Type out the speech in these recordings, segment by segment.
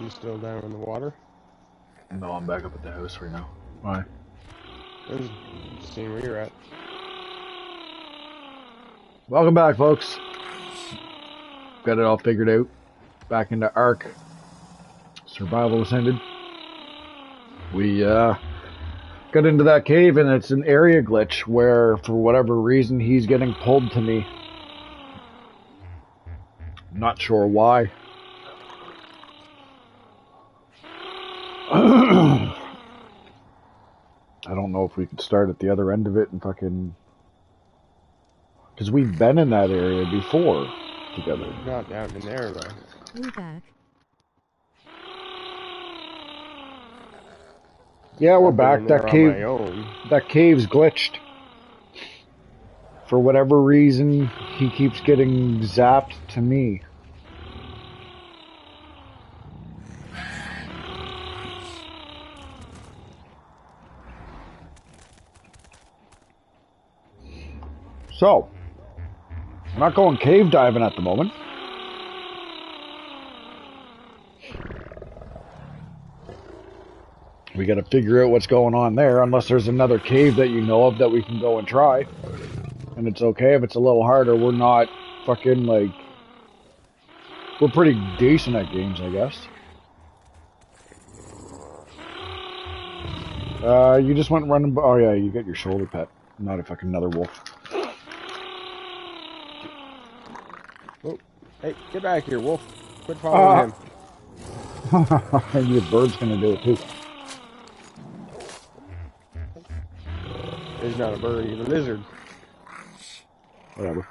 You still down in the water? No, I'm back up at the house right now. Why? Just seeing where you're at. Welcome back, folks. Got it all figured out. Back into Ark. Survival Ascended. We got into that cave, and it's an area glitch where, for whatever reason, he's getting pulled to me. Not sure why. I don't know if we could start at the other end of it and fucking... Because we've been in that area before together. Not down in there, though. We're back. Yeah, we're back. That cave's glitched. For whatever reason, he keeps getting zapped to me. So, I'm not going cave diving at the moment. We gotta figure out what's going on there, unless there's another cave that you know of that we can go and try. And it's okay if it's a little harder. We're not fucking like... We're pretty decent at games, I guess. You just went running... Oh yeah, you got your shoulder pet. Not a fucking another wolf. Oh, hey, get back here, wolf. Quit following him. And your bird's gonna do it too. He's not a bird, he's a lizard. Whatever.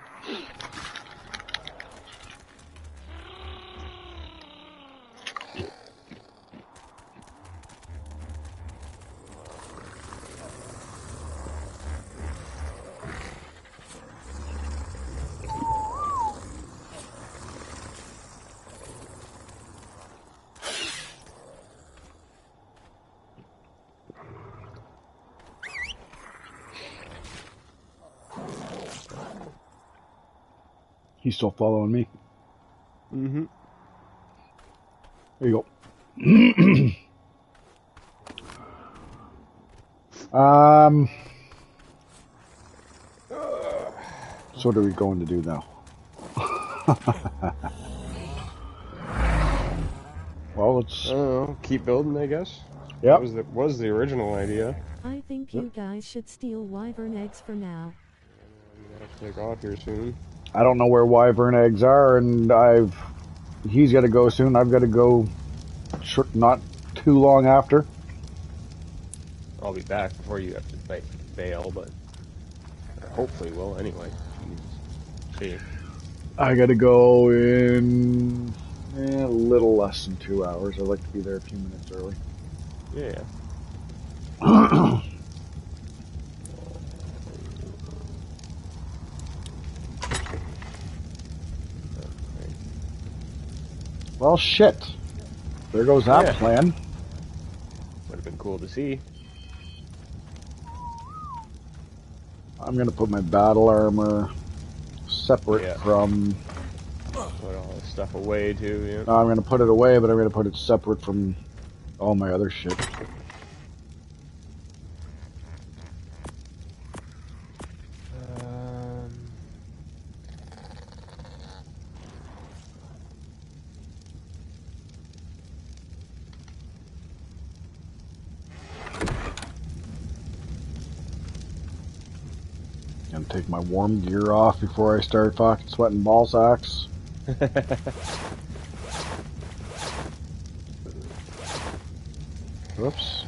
He's still following me. Mm-hmm. There you go. So what are we going to do now? Well, let's... I don't know, keep building, I guess. Yep. That was the original idea. I think you guys should steal wyvern eggs for now. I'm gonna have to take off here soon. I don't know where wyvern eggs are, and he's got to go soon. I've got to go not too long after. I'll be back before you have to bail, but hopefully will anyway. See. I got to go in a little less than 2 hours. I'd like to be there a few minutes early. Yeah. Well, shit. There goes that plan. Would have been cool to see. I'm going to put my battle armor separate from... Put all this stuff away, too, yeah. No, I'm going to put it away, but I'm going to put it separate from all my other shit. Gonna take my warm gear off before I start fucking sweating ball sacks. Whoops.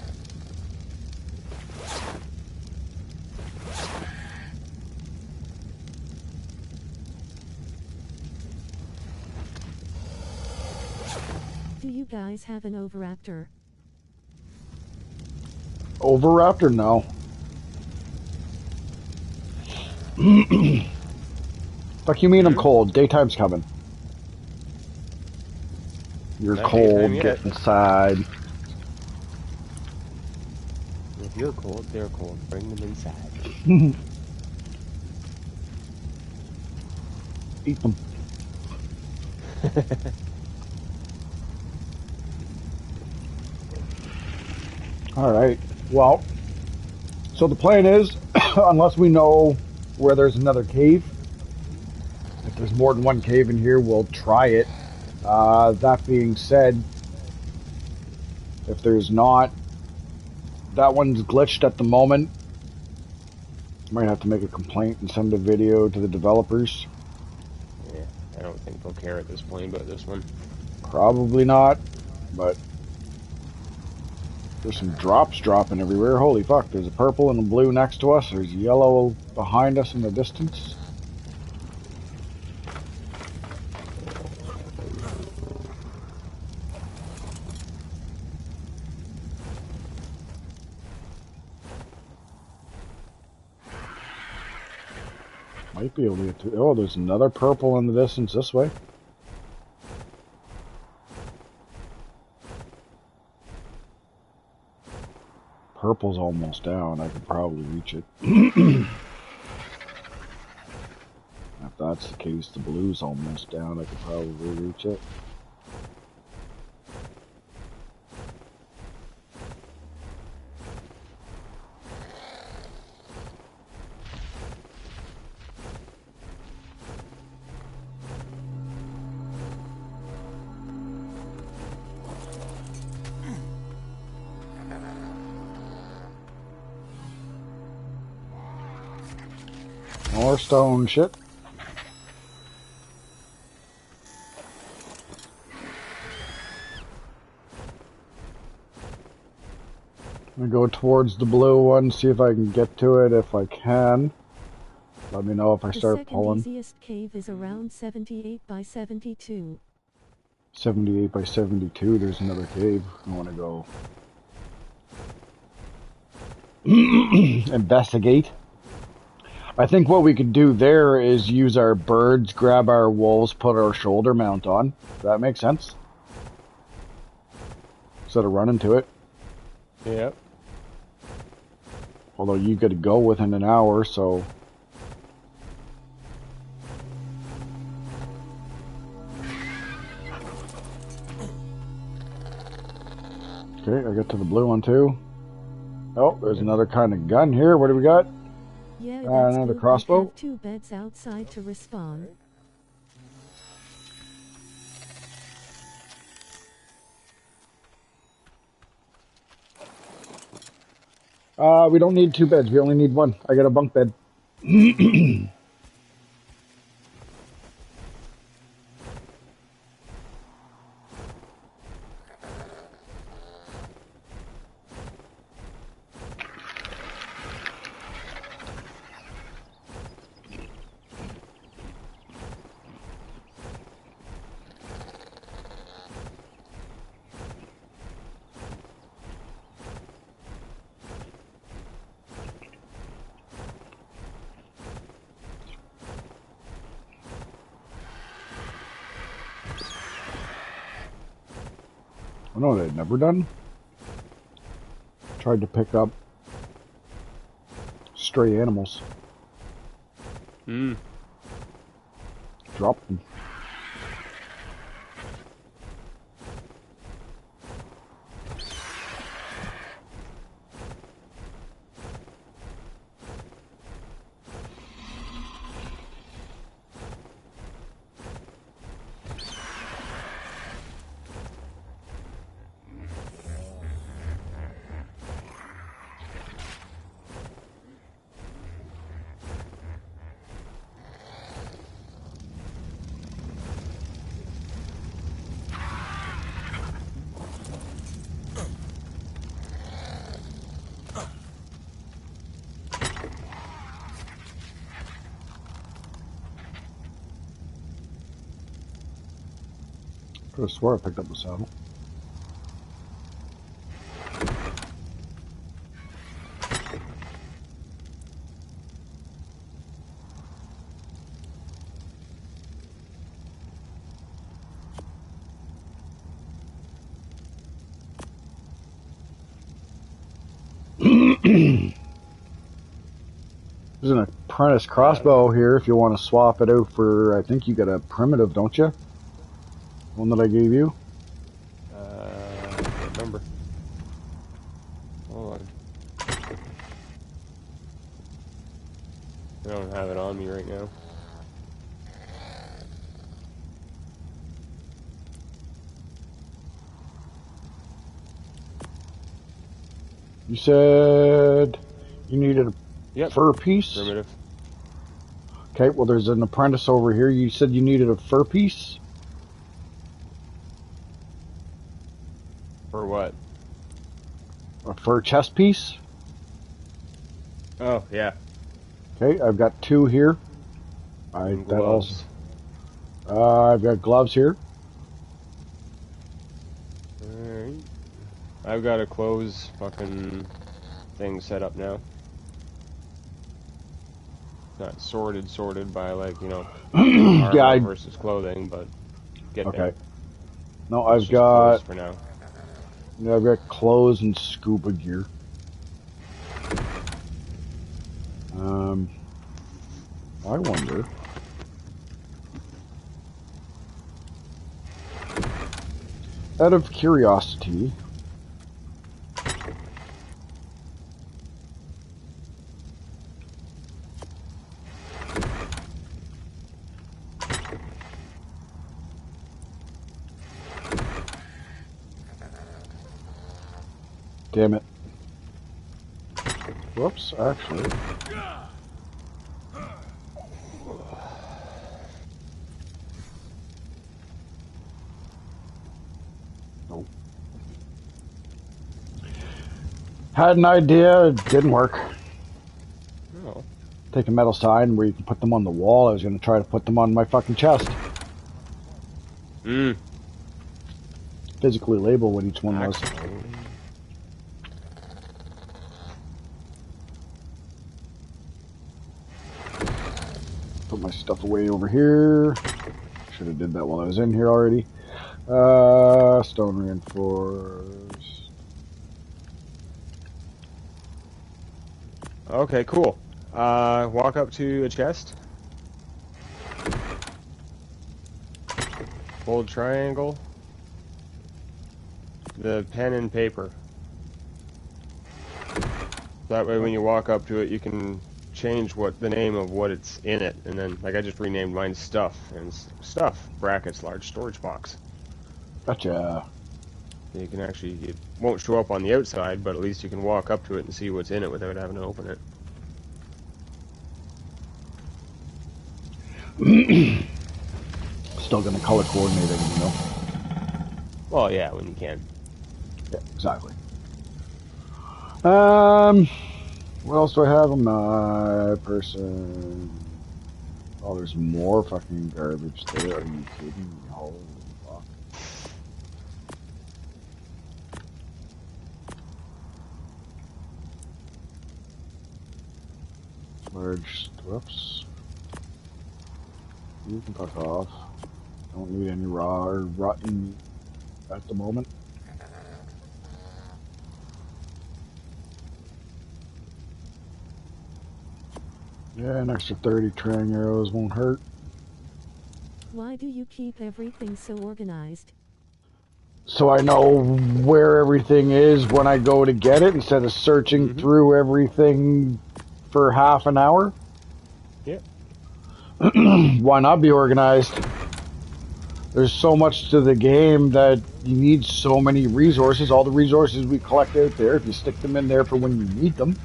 Do you guys have an Oviraptor? Oviraptor? No. Fuck you mean I'm cold? Daytime's coming. You're cold, get inside. If you're cold, they're cold. Bring them inside. Eat them. Alright, well, so the plan is, unless we know where there's another cave, if there's more than one cave in here, we'll try it. That being said, if there's not, that one's glitched at the moment. Might have to make a complaint and send a video to the developers. Yeah, I don't think they'll care at this point about this one. Probably not, but there's some drops dropping everywhere. Holy fuck, there's a purple and a blue next to us. There's yellow behind us in the distance. Might be able to get to... Oh, there's another purple in the distance this way. Purple's almost down. I could probably reach it. If that's the case, the blue's almost down. I could probably reach it. More stone shit. I'm gonna go towards the blue one, see if I can get to it. If I can, let me know if I start pulling. The second easiest cave is around 78 by 72. 78 by 72, there's another cave. I want to go investigate. I think what we could do there is use our birds, grab our wolves, put our shoulder mount on. Does that make sense? Instead of running to it. Yep. Although you got to go within an hour, so... Okay, I got to the blue one too. Oh, there's another kind of gun here. What do we got? Yeah, that's another good. crossbow. We have 2 beds outside to respawn. We don't need 2 beds. We only need 1. I got a bunk bed. I know what I'd never done. Tried to pick up stray animals. Drop them. Could have swore I picked up the saddle. There's an apprentice crossbow here if you want to swap it out for, I think you got a primitive, don't you? One that I gave you? I can't remember. on me right now. You said you needed a Yep. fur piece? Primitive. Okay, well there's an apprentice over here. You said you needed a fur piece? For what? A fur chest piece? Oh, yeah. Okay, I've got 2 here. And That also. gloves. I've got gloves here. Alright. I've got a clothes fucking thing set up now. Not sorted by, like, you know, armor Yeah, versus clothing, but get okay. there. No, It's I've just clothes got for now. I've got clothes and scuba gear. I wonder. Out of curiosity, damn it. Whoops, actually. Nope. Had an idea, it didn't work. Oh. Take a metal sign where you can put them on the wall. I was going to try to put them on my fucking chest. Physically label what each one was. Put my stuff away over here. Should have did that while I was in here already. Stone reinforced. Okay, cool. Walk up to a chest. Hold triangle. The pen and paper. That way when you walk up to it, you can change what the name of what it's in it. And then, like, I just renamed mine stuff. And stuff, brackets, large storage box. Gotcha. You can actually, it won't show up on the outside, but at least you can walk up to it and see what's in it without having to open it. Still gonna color coordinate everything though. Well, yeah, when you can. Yeah, exactly. What else do I have on my person? Oh, there's more fucking garbage there. Are you kidding me? Holy fuck. Large, whoops. You can fuck off. Don't need any raw or rotten meat at the moment. Yeah, an extra 30 Trang arrows won't hurt. Why do you keep everything so organized? So I know where everything is when I go to get it instead of searching through everything for half an hour. Yeah. Why not be organized? There's so much to the game that you need so many resources. All the resources we collect out there, if you stick them in there for when you need them.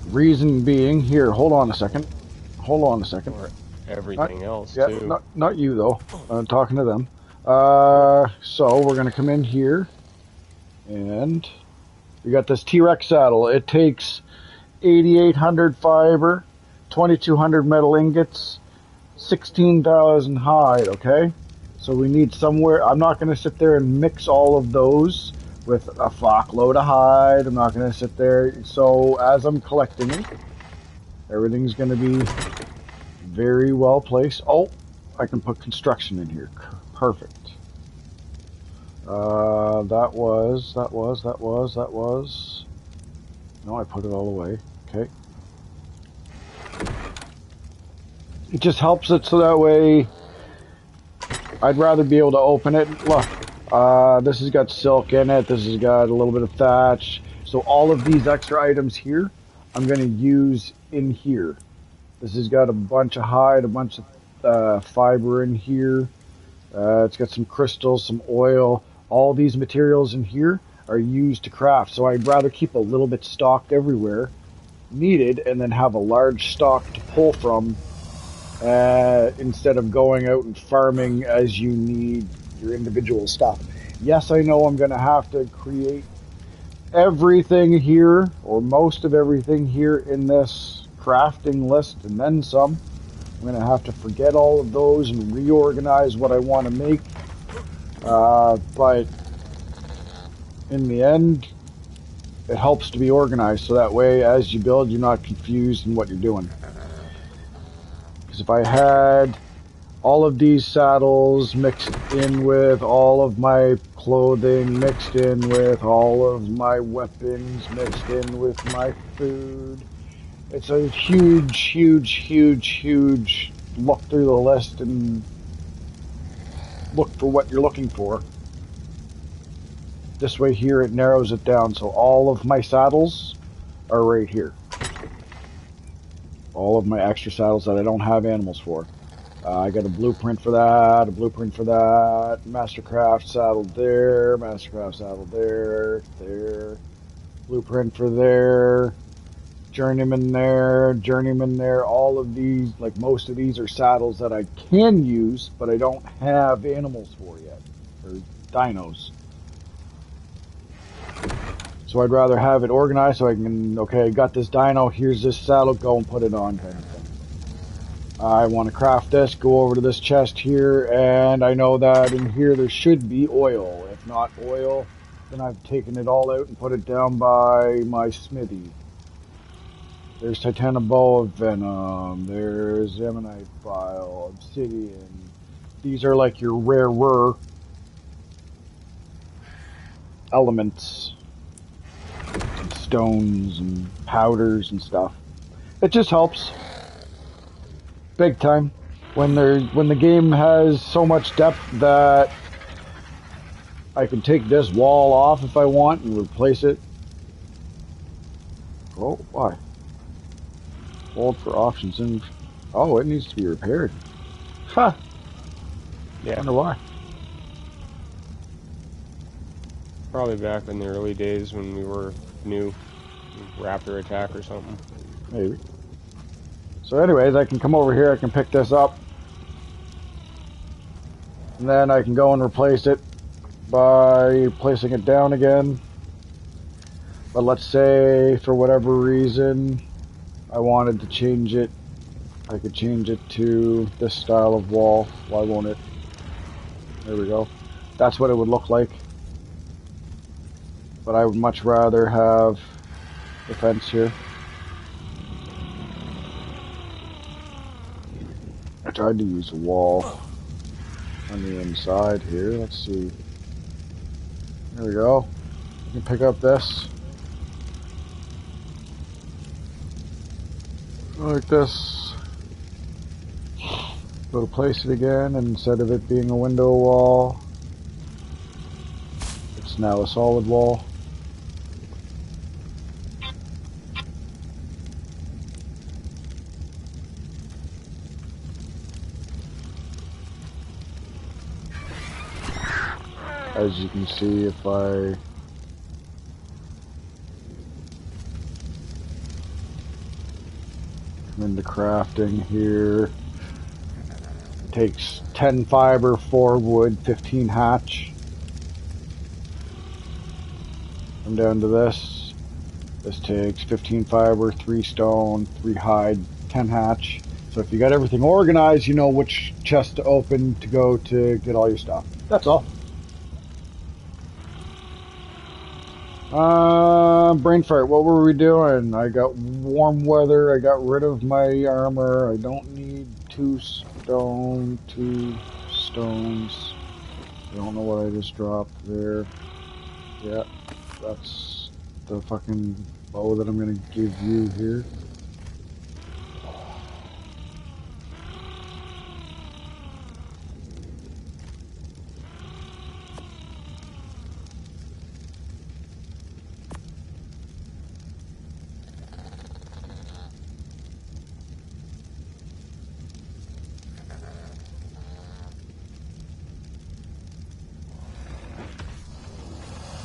Reason being, here, hold on a second. Hold on a second. Or everything else, yeah, too. Not you, though. I'm talking to them. So, we're going to come in here. And we got this T-Rex saddle. It takes 8,800 fiber, 2,200 metal ingots, 16,000 hide, okay? So we need somewhere. I'm not going to sit there and mix all of those with a fuckload of hide. I'm not going to sit there. So as I'm collecting it, everything's going to be very well placed. Oh, I can put construction in here. Perfect. That was. No, I put it all away. Okay. It just helps it so that way I'd rather be able to open it. Look, this has got silk in it. This has got a little bit of thatch. So all of these extra items here I'm going to use in here. This has got a bunch of hide, a bunch of fiber in here. It's got some crystals, some oil. All these materials in here are used to craft. So I'd rather keep a little bit stocked everywhere, needed, and then have a large stock to pull from instead of going out and farming as you need your individual stuff. Yes, I know I'm going to have to create everything here, or most of everything here in this crafting list, and then some. I'm going to have to forget all of those and reorganize what I want to make. But in the end, it helps to be organized, so that way as you build, you're not confused in what you're doing. Because if I had all of these saddles mixed in with all of my clothing, mixed in with all of my weapons, mixed in with my food, it's a huge look through the list and look for what you're looking for. This way here it narrows it down, so all of my saddles are right here. All of my extra saddles that I don't have animals for. I got a blueprint for that, a blueprint for that, Mastercraft saddle there, Mastercraft saddle there, there, blueprint for there, Journeyman there, all of these, like most of these are saddles that I can use, but I don't have animals for yet, or dinos. So I'd rather have it organized so I can, okay, I got this dino, here's this saddle, go and put it on kind of thing. I want to craft this, go over to this chest here, and I know that in here there should be oil. If not oil, then I've taken it all out and put it down by my smithy. There's titanium bow of venom, there's ammonite file, obsidian. These are like your rarer elements, and stones and powders and stuff. It just helps. Big time. When the game has so much depth that I can take this wall off if I want and replace it. Oh, why? Hold for options and oh, it needs to be repaired. Huh. Yeah. I wonder why. Probably back in the early days when we were new. Raptor attack or something. Maybe. So anyways, I can come over here, I can pick this up. And then I can go and replace it by placing it down again. But let's say, for whatever reason, I wanted to change it. I could change it to this style of wall. Why won't it? There we go. That's what it would look like. But I would much rather have the fence here. I tried to use a wall on the inside here. Let's see. There we go. You can pick up this. Like this. Go to place it again, and instead of it being a window wall, it's now a solid wall. As you can see, if I come into crafting here, it takes 10 fiber, 4 wood, 15 hatch. Come down to this. This takes 15 fiber, 3 stone, 3 hide, 10 hatch. So if you got everything organized, you know which chest to open to go to get all your stuff. That's all. Brain fart, what were we doing? I got warm weather, I got rid of my armor, I don't need 2 stones. I don't know what I just dropped there. Yeah, that's the fucking bow that I'm gonna give you here.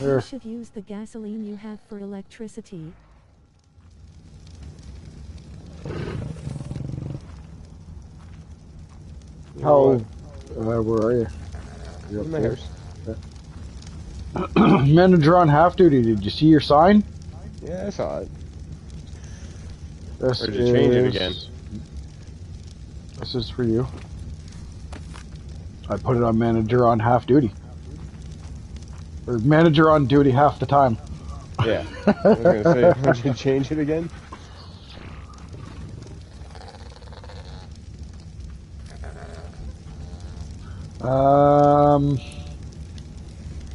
You should use the gasoline you have for electricity. How? Where are you? You're In my house. Manager on half duty. Did you see your sign? Yeah, I saw it. This Or did you change it again? This is for you. I put it on manager on half duty. Or manager on duty half the time. Yeah. I was gonna say, did you change it again?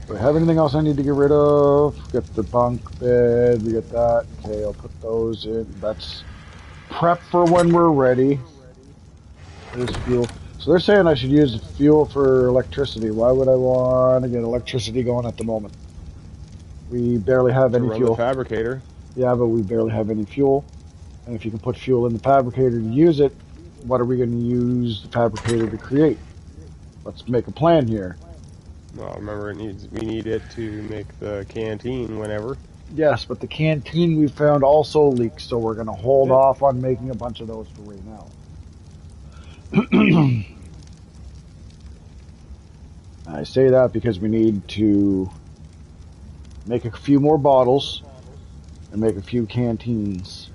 Do I have anything else I need to get rid of? Get the bunk bed, we get that. Okay, I'll put those in. That's prep for when we're ready. There's fuel. So they're saying I should use fuel for electricity. Why would I want to get electricity going at the moment? We barely have any run fuel. The fabricator. Yeah, but we barely have any fuel. And if you can put fuel in the fabricator to use it, what are we going to use the fabricator to create? Let's make a plan here. Well, remember, we need it to make the canteen whenever. Yes, but the canteen we found also leaks, so we're going to hold off on making a bunch of those for right now. I say that because we need to make a few more bottles and make a few canteens.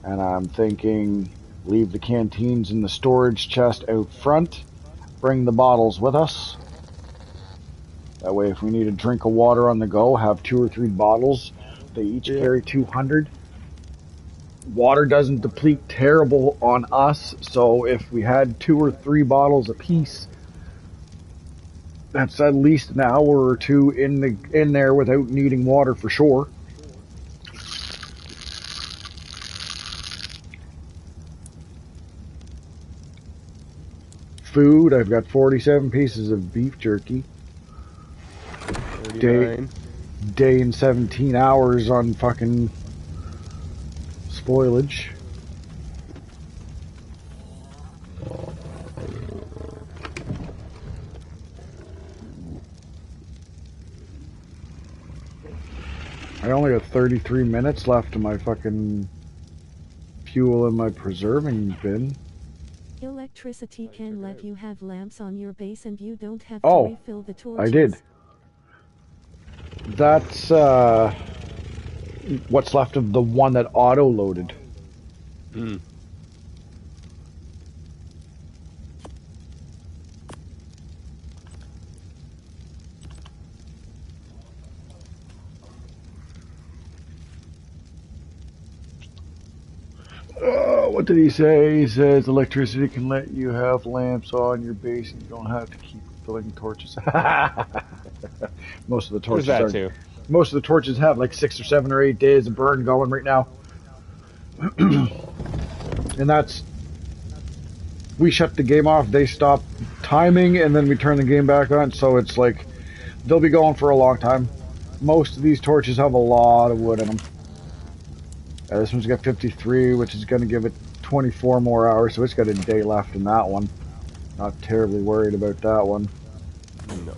And I'm thinking leave the canteens in the storage chest out front, bring the bottles with us. That way if we need a drink of water on the go, have 2 or 3 bottles. They each carry 200. Water doesn't deplete terrible on us, so if we had 2 or 3 bottles apiece, that's at least an hour or 2 in there without needing water for sure. Food, I've got 47 pieces of beef jerky. 39. Day and 17 hours on fucking spoilage. I only got 33 minutes left of my fucking fuel in my preserving bin. Electricity can let you have lamps on your base and you don't have to refill the torches. I did. That's what's left of the one that auto-loaded. Mm. What did he say? He says electricity can let you have lamps on your base and you don't have to keep filling torches. Most of the torches There's that too. Most of the torches have like 6 or 7 or 8 days of burn going right now. And that's, we shut the game off, they stop timing, and then we turn the game back on, so it's like, they'll be going for a long time. Most of these torches have a lot of wood in them. This one's got 53, which is going to give it 24 more hours, so it's got a day left in that one. Not terribly worried about that one. No.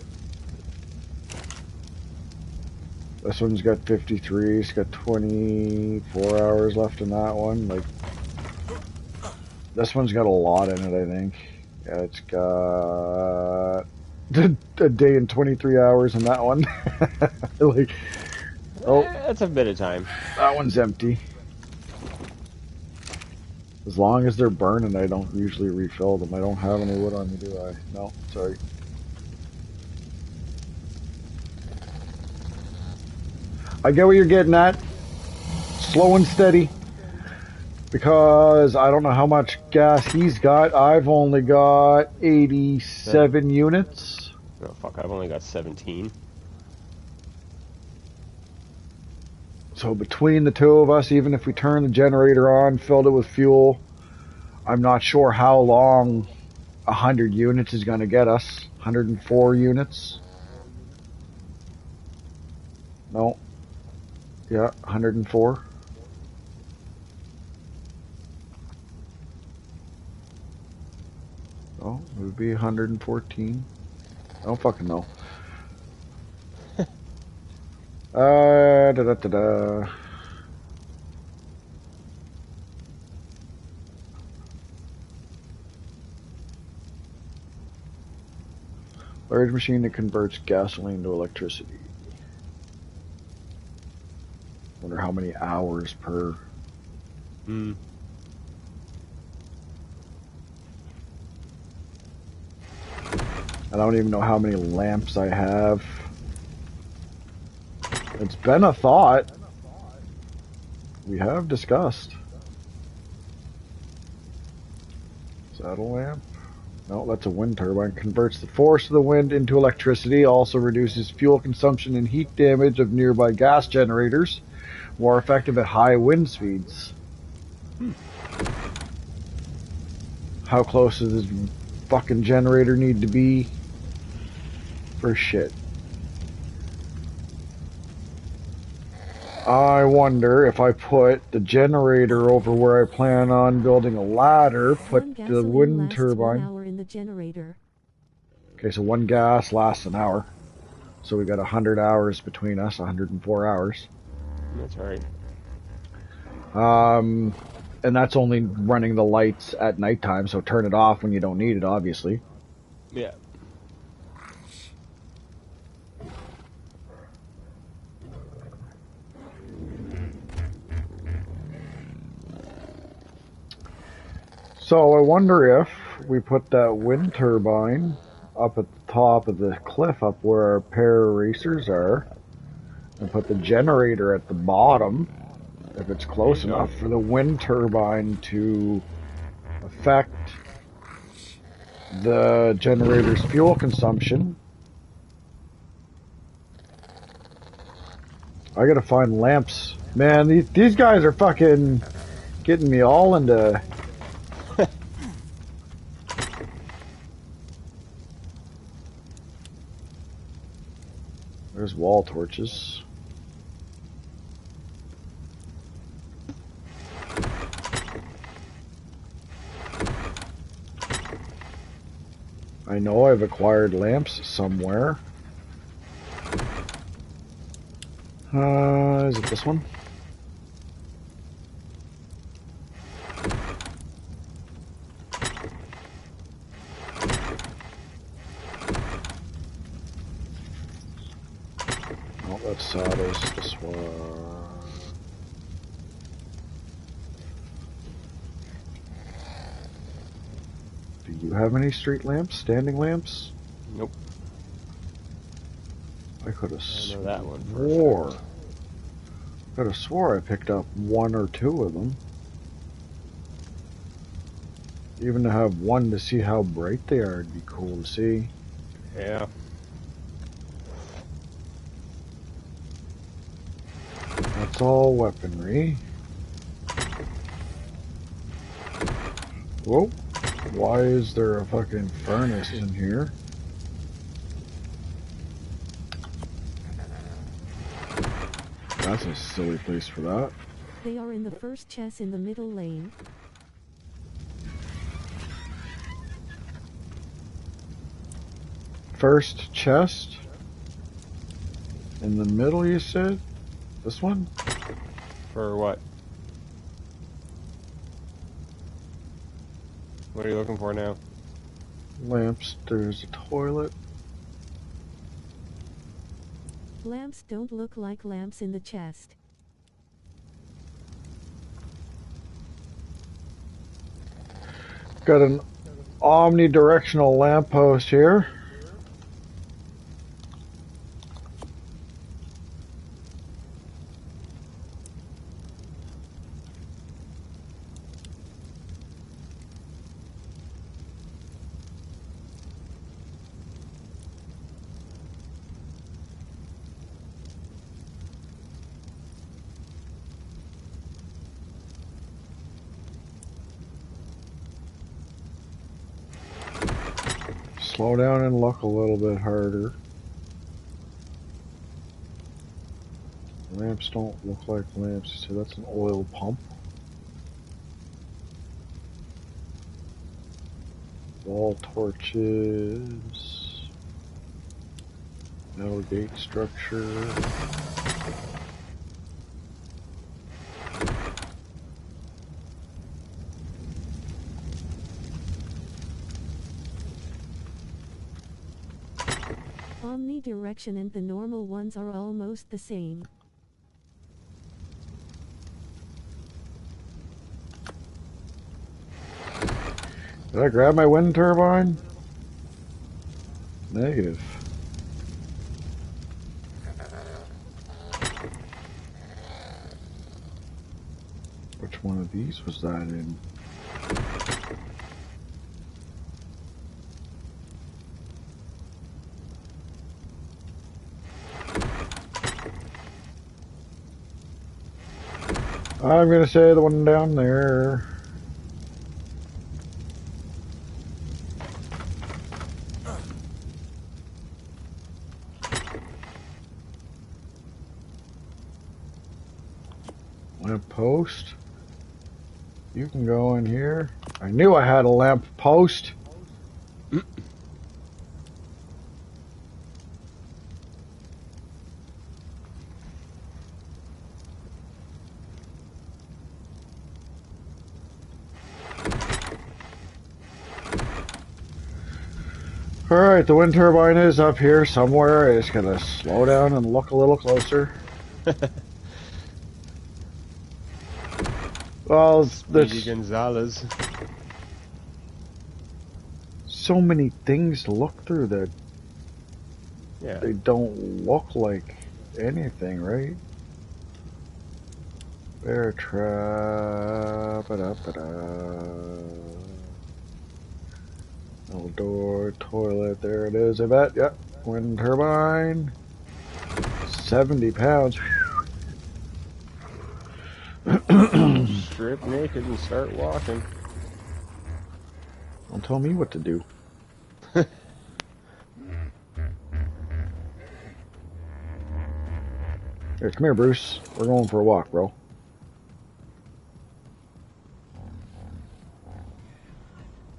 This one's got 53, it's got 24 hours left in that one. Like, this one's got a lot in it, I think. Yeah, it's got a day and 23 hours in that one. Like, That's a bit of time. That one's empty. As long as they're burning, I don't usually refill them. I don't have any wood on me, do I? No, sorry. I get what you're getting at. Slow and steady. Because I don't know how much gas he's got. I've only got 87 units. Oh, fuck, I've only got 17. So between the two of us, even if we turn the generator on, filled it with fuel, I'm not sure how long 100 units is going to get us. 104 units? No. Yeah, 104. Oh, it would be 114. I don't fucking know. Da da da da. Large machine that converts gasoline to electricity. Wonder how many hours per. Hmm. I don't even know how many lamps I have. It's been a thought. We have discussed. Saddle lamp? No, that's a wind turbine. Converts the force of the wind into electricity. Also reduces fuel consumption and heat damage of nearby gas generators. More effective at high wind speeds. How close does this fucking generator need to be? For shit. I wonder if I put the generator over where I plan on building a ladder, put the wind turbine. 1 hour in the generator. Okay, so one gas lasts an hour. So we got 100 hours between us, 104 hours. That's right. And that's only running the lights at nighttime, so turn it off when you don't need it, obviously. Yeah. So I wonder if we put that wind turbine up at the top of the cliff up where our pair racers are, and put the generator at the bottom, if it's close enough for the wind turbine to affect the generator's fuel consumption. I gotta find lamps. Man, these guys are fucking getting me all into... There's wall torches. I know I've acquired lamps somewhere. Is it this one? Oh, that's Sado's. This one. Do you have any street lamps? Standing lamps? Nope. I could have swore. Could have swore I picked up one or two of them. Even to have one to see how bright they are would be cool to see. Yeah. That's all weaponry. Whoa. Why is there a fucking furnace in here? That's a silly place for that. They are in the first chest in the middle lane. First chest? In the middle, you said? This one? For what? What are you looking for now? Lamps. There's a toilet. Lamps don't look like lamps in the chest. Got an omnidirectional lamppost here. Slow down and look a little bit harder. Lamps don't look like lamps, so that's an oil pump. Wall torches. No gate structure. Omnidirection and the normal ones are almost the same. Did I grab my wind turbine? Negative. Which one of these was that in? I'm gonna say the one down there. Lamp post. You can go in here. I knew I had a lamp post. Alright, the wind turbine is up here somewhere. I just gotta slow down and look a little closer. Well, there's Gonzalez. So many things to look through that they don't look like anything, right? Bear trap, little door, toilet, there it is, I bet. Yep, wind turbine. 70 pounds. Strip naked and start walking. Don't tell me what to do. Here, come here, Bruce. We're going for a walk, bro.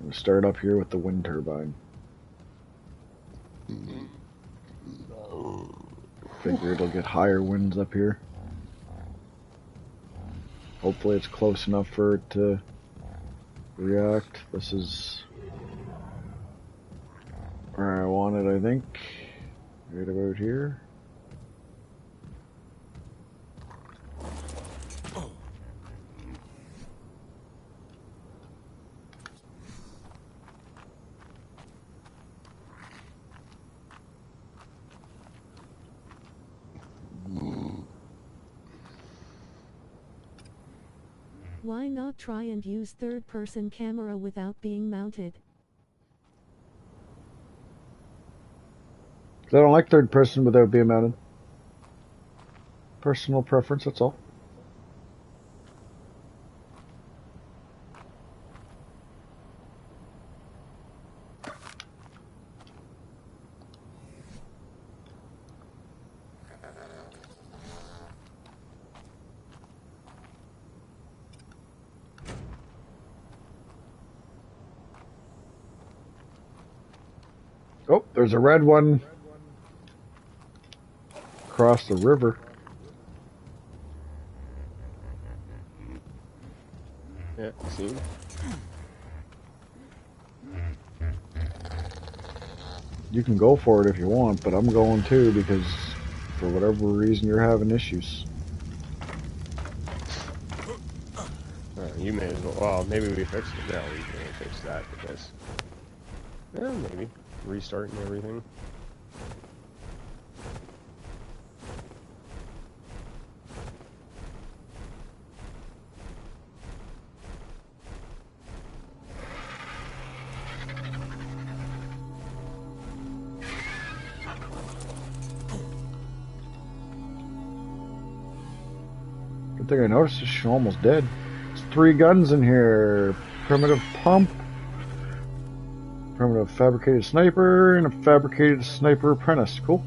I'm gonna start up here with the wind turbine. Figure it'll get higher winds up here. Hopefully it's close enough for it to react. This is where I want it, I think. Right about here. Why not try and use third-person camera without being mounted? I don't like third person without being mounted. Personal preference, that's all. Oh, there's a red one across the river. Yeah, see? You can go for it if you want, but I'm going too because for whatever reason you're having issues. You may as well. Well, maybe we fixed it. No, we can't fix that because. Yeah, maybe. Restarting everything. Good thing I noticed she's almost dead. There's 3 guns in here. Primitive pump. Primitive fabricated sniper and a fabricated sniper apprentice. Cool.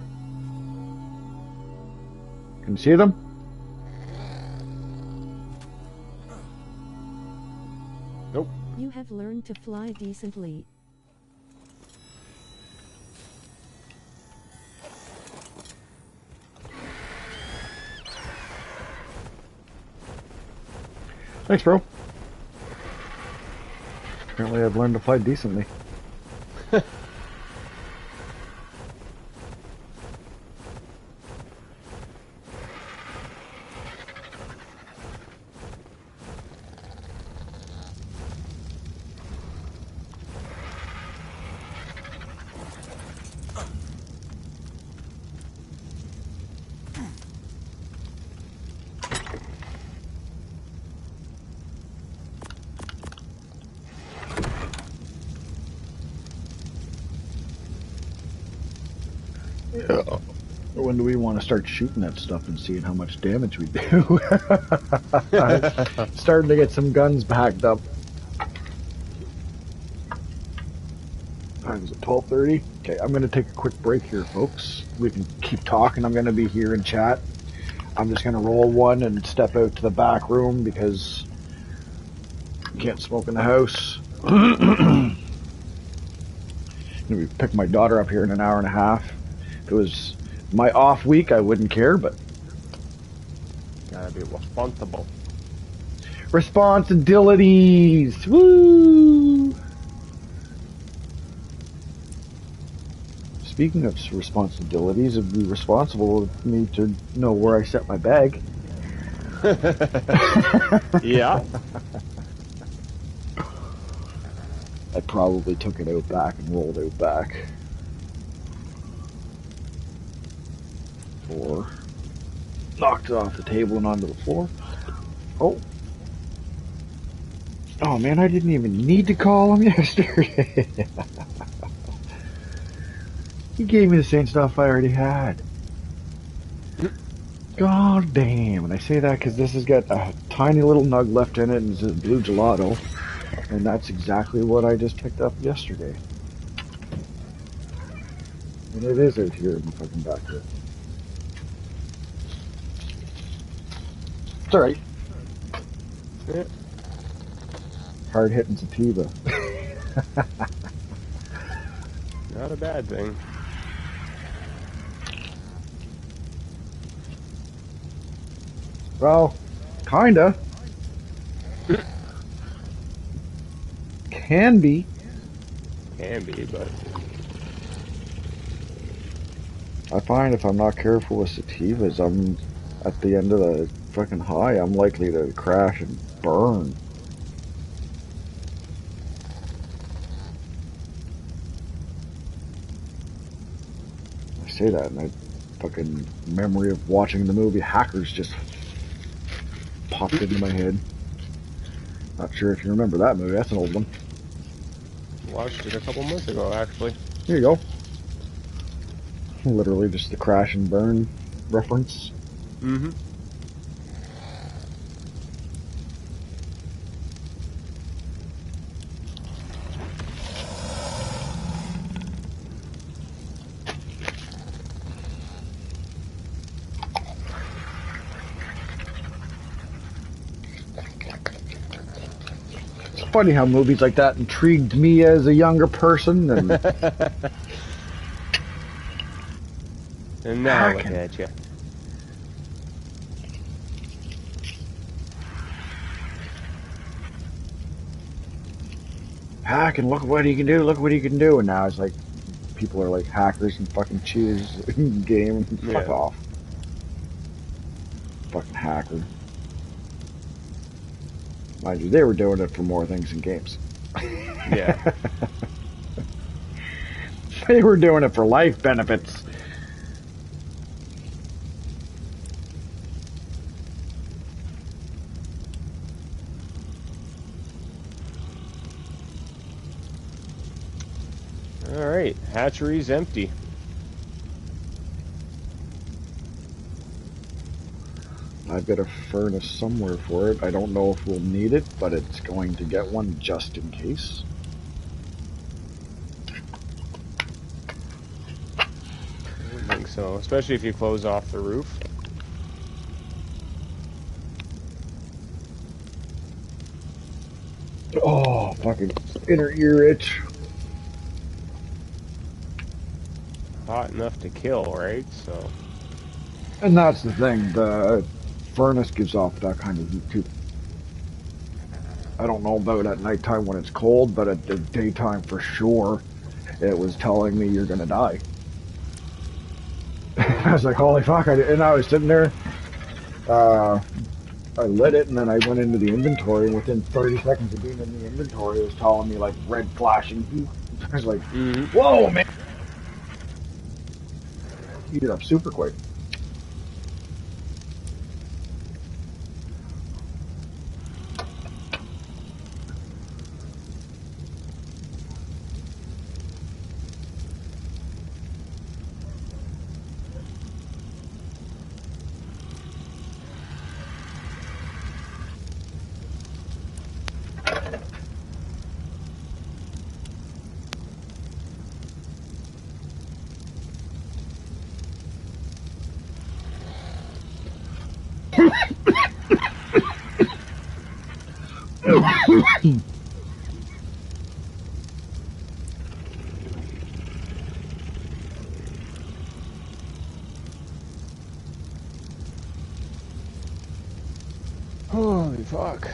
Can you see them? Nope. You have learned to fly decently. Thanks, bro. Apparently I've learned to fly decently. Yeah. When do we want to start shooting that stuff and seeing how much damage we do? Starting to get some guns backed up. Time is it 12:30? Okay, I'm going to take a quick break here, folks. We can keep talking. I'm going to be here in chat. I'm just going to roll one and step out to the back room because you can't smoke in the house. I'm going to pick my daughter up here in an hour and a half. If it was my off week, I wouldn't care, but... Gotta be responsible. Responsibilities! Woo! Speaking of responsibilities, it'd be responsible of me to know where I set my bag. Yeah. I probably took it out back and rolled out back. Or knocked it off the table and onto the floor. Oh. Oh man, I didn't even need to call him yesterday. He gave me the same stuff I already had. God damn. And I say that because this has got a tiny little nug left in it and it's a blue gelato. And that's exactly what I just picked up yesterday. And it is out here in the fucking back here. It's alright. Yeah. Hard hitting sativa. Not a bad thing. Well, kinda. Can be. Can be, but... I find if I'm not careful with sativas, I'm at the end of the fucking high, I'm likely to crash and burn. I say that and I fucking memory of watching the movie Hackers just popped into my head. Not sure if you remember that movie, that's an old one. Watched it a couple months ago, actually. Here you go. Literally just the crash and burn reference. Mm-hmm. It's funny how movies like that intrigued me as a younger person. And And now look at you. hack and look what he can do, look what he can do. And now it's like, people are like hackers and fucking cheese game. Fuck off. Fucking hacker. Mind you, they were doing it for more things than games. Yeah. They were doing it for life benefits. Alright, hatchery's empty. I've got a furnace somewhere for it. I don't know if we'll need it, but it's going to get one just in case. I don't think so, especially if you close off the roof. Oh, fucking inner ear itch. Hot enough to kill, right? So. And that's the thing, the furnace gives off that kind of heat too. I don't know about at nighttime when it's cold, but at the daytime for sure, it was telling me you're gonna die. I was like, holy fuck, and I was sitting there, I lit it and then I went into the inventory and within 30 seconds of being in the inventory it was telling me like red flashing heat. I was like, whoa man! Heated up super quick. Fuck.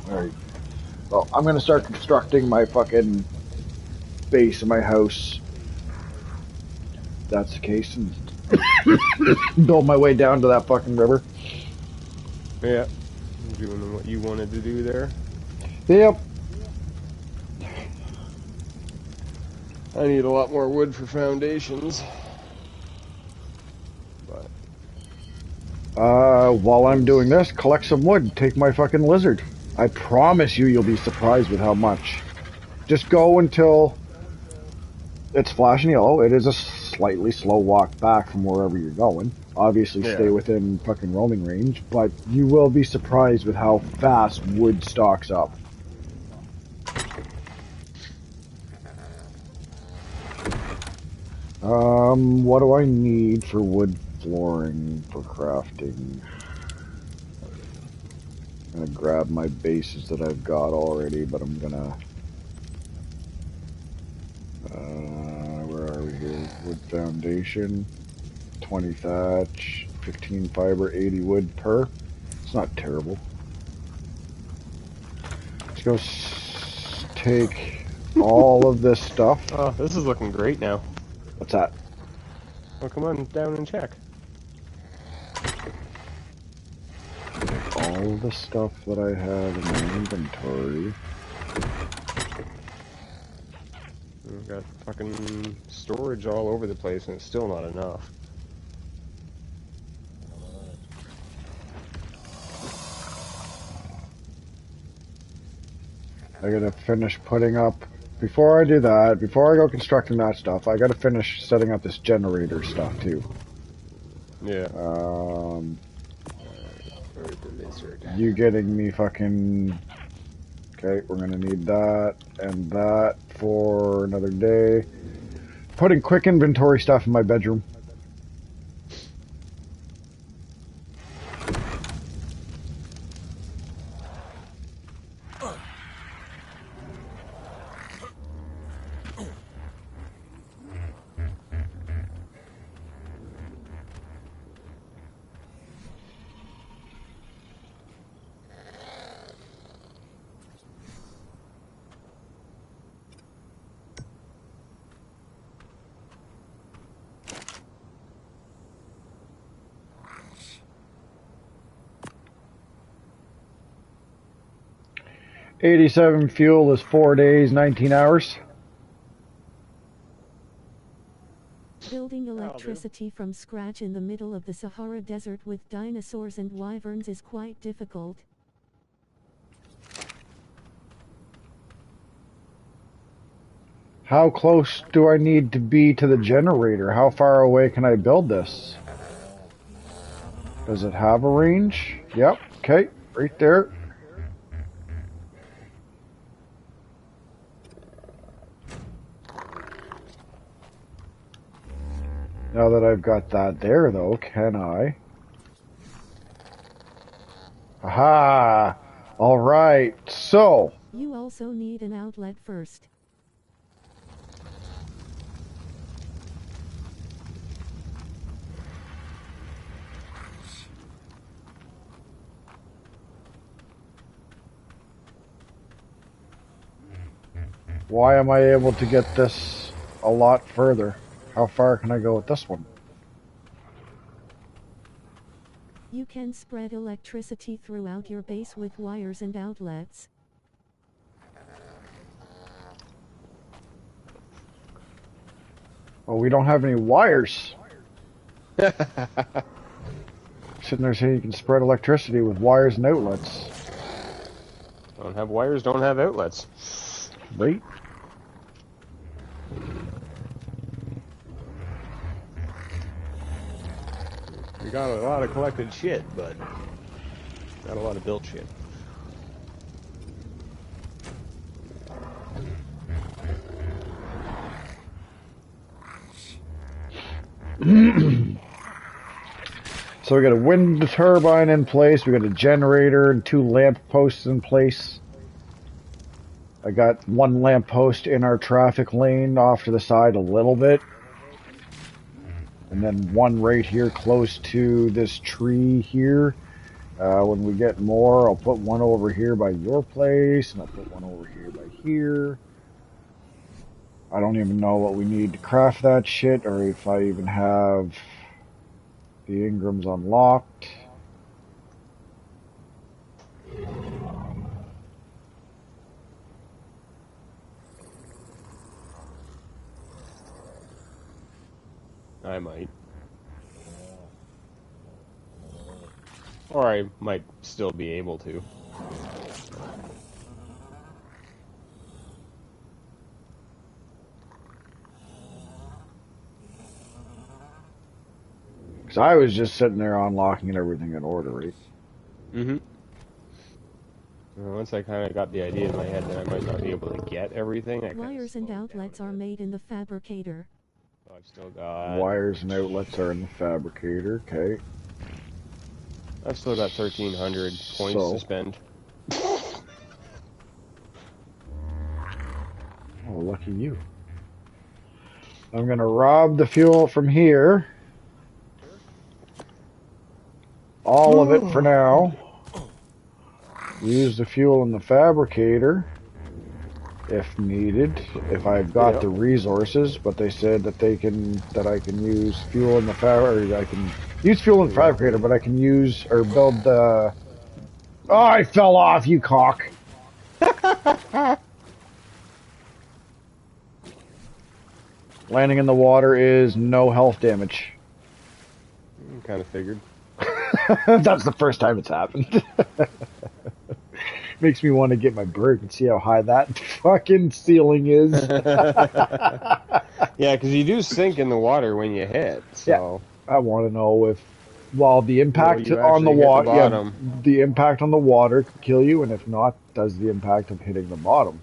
Alright. Well, I'm gonna start constructing my fucking base of my house. If that's the case, and build my way down to that fucking river. Yeah. Doing what you wanted to do there. Yep. I need a lot more wood for foundations. But while I'm doing this, collect some wood. Take my fucking lizard. I promise you'll be surprised with how much. Just go until it's flashing yellow. It is a slightly slow walk back from wherever you're going. Obviously, stay within fucking roaming range, but you will be surprised with how fast wood stocks up. What do I need for wood flooring for crafting? I'm gonna grab my bases that I've got already, but I'm gonna... where are we here? Wood foundation, 20 thatch, 15 fiber, 80 wood per. It's not terrible. Let's go take all of this stuff. oh, this is looking great now. What's that? Well, come on down and check. All the stuff that I have in my inventory. We've got fucking storage all over the place, and it's still not enough. I gotta finish putting up... Before I do that, before I go constructing that stuff, I gotta finish setting up this generator stuff, too. Yeah. You getting me fucking... Okay, we're gonna need that and that for another day. Putting quick inventory stuff in my bedroom. $87 fuel is 4 days, 19 hours. Building electricity from scratch in the middle of the Sahara Desert with dinosaurs and wyverns is quite difficult. How close do I need to be to the generator? How far away can I build this? Does it have a range? Yep, okay, right there. Now that I've got that there, though, can I? Aha! Alright, so... You also need an outlet first. Why am I able to get this a lot further? How far can I go with this one? You can spread electricity throughout your base with wires and outlets. Well, we don't have any wires. Sitting there saying you can spread electricity with wires and outlets. Don't have wires, don't have outlets. Right? We got a lot of collected shit, but not a lot of built shit. So we got a wind turbine in place, we got a generator and 2 lamp posts in place. I got one lamppost in our traffic lane off to the side a little bit. And then one right here close to this tree here. When we get more, I'll put one over here by your place, and I'll put one over here by here. I don't even know what we need to craft that shit, or if I even have the Ingrams unlocked. I might. Or I might still be able to. Because I was just sitting there unlocking everything in order, right? Mm-hmm. Once I kind of got the idea in my head that I might not be able to get everything, I Wires and outlets are made in the fabricator. So I've still got... Wires and outlets are in the fabricator, okay. I've still got 1,300 points to spend. Oh, lucky you. I'm going to rob the fuel from here. All of it for now. Use the fuel in the fabricator if needed, if I've got the resources, but they said that I can use fuel in the I can use fuel in the fabricator, but I can use or build the... Oh, I fell off, you cock. Landing in the water is no health damage. Kind of figured. That's the first time it's happened. Makes me want to get my bird and see how high that fucking ceiling is. Yeah, because you do sink in the water when you hit. So yeah, I want to know if, well, the impact on the water, the impact on the water could kill you, and if not, does the impact of hitting the bottom?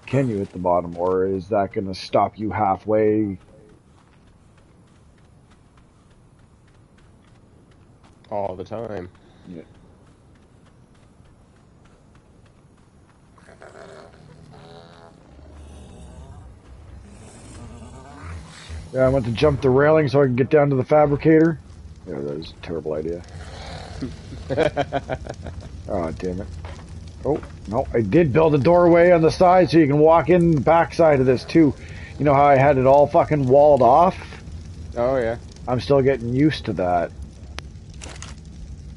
Can you hit the bottom, or is that going to stop you halfway? All the time. Yeah. Yeah, I went to jump the railing so I can get down to the fabricator. Yeah, that was a terrible idea. Oh, damn it. Oh, no, I did build a doorway on the side so you can walk in the back side of this, too. You know how I had it all fucking walled off? Oh, yeah. I'm still getting used to that.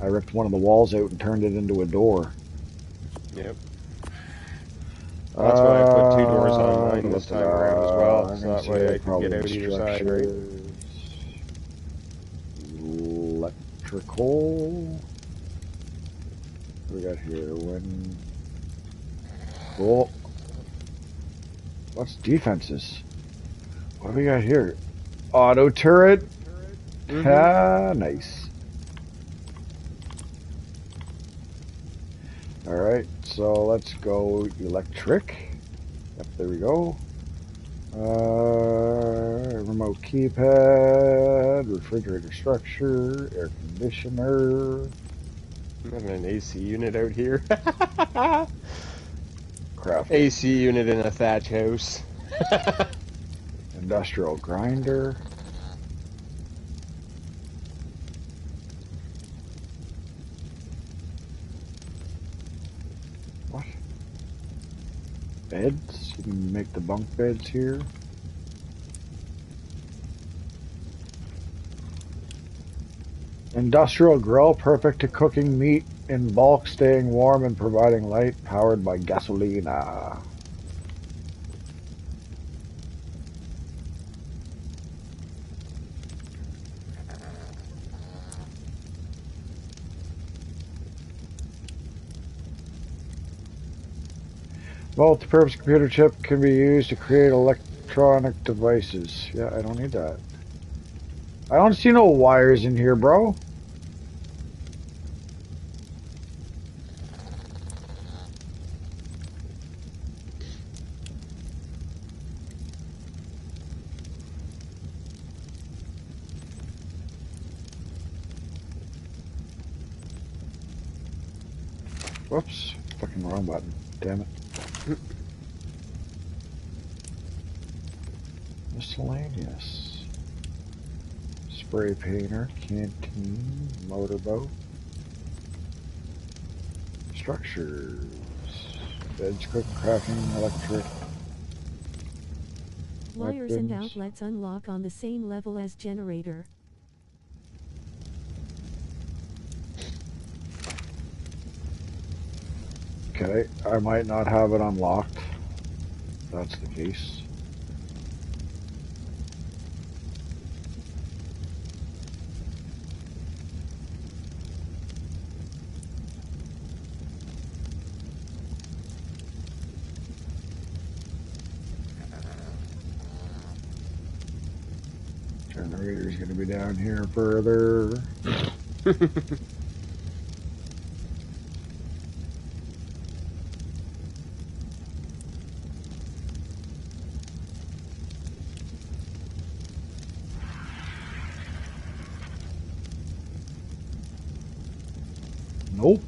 I ripped one of the walls out and turned it into a door. Yep. That's why I put 2 doors on mine this time around as well, so that way I can get out either side, right? Electrical. What do we got here? Oh. What's defenses? What do we got here? Auto turret. Mm-hmm. Ah, nice. Alright, so let's go electric. Yep, there we go. Remote keypad, refrigerator structure, air conditioner. I'm having an AC unit out here. Craft. AC unit in a thatch house. Industrial grinder. What? Beds? You can make the bunk beds here. Industrial grill, perfect to cooking meat in bulk, staying warm and providing light, powered by gasolina. Multi-purpose computer chip can be used to create electronic devices. Yeah, I don't need that. I don't see no wires in here, bro. Whoops. Fucking wrong button. Damn it. Miscellaneous. Spray painter, canteen, motorboat. Structures. Beds, cooking, crafting, electric. Wires and Weapons. outlets unlock on the same level as generator. Okay, I might not have it unlocked. If that's the case. Generator's gonna be down here further. Nope.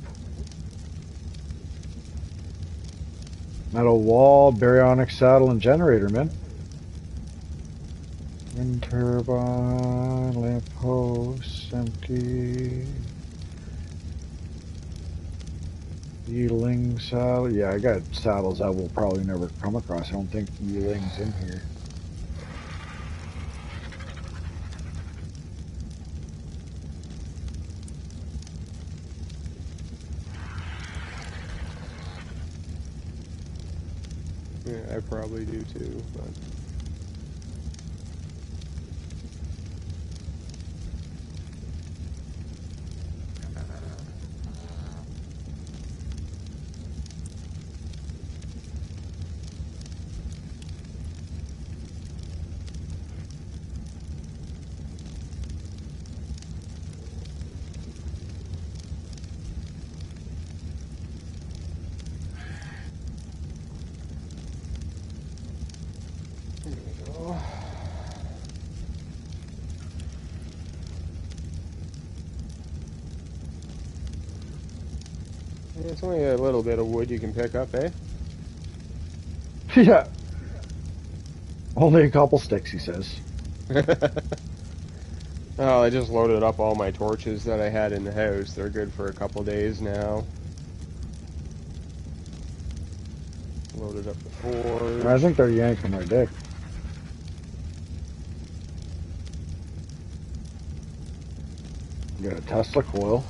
Metal wall, baryonic saddle, and generator, man. Wind turbine, lamp post, empty. Yeeling saddle. Yeah, I got saddles I will probably never come across. I don't think Yeeling's in here. Yeah, I probably do too, but... It's only a little bit of wood you can pick up, eh? Yeah. Only a couple sticks, he says. Oh, I just loaded up all my torches that I had in the house. They're good for a couple days now. Loaded up the forge. I think they're yanking my dick. Got a Tesla coil.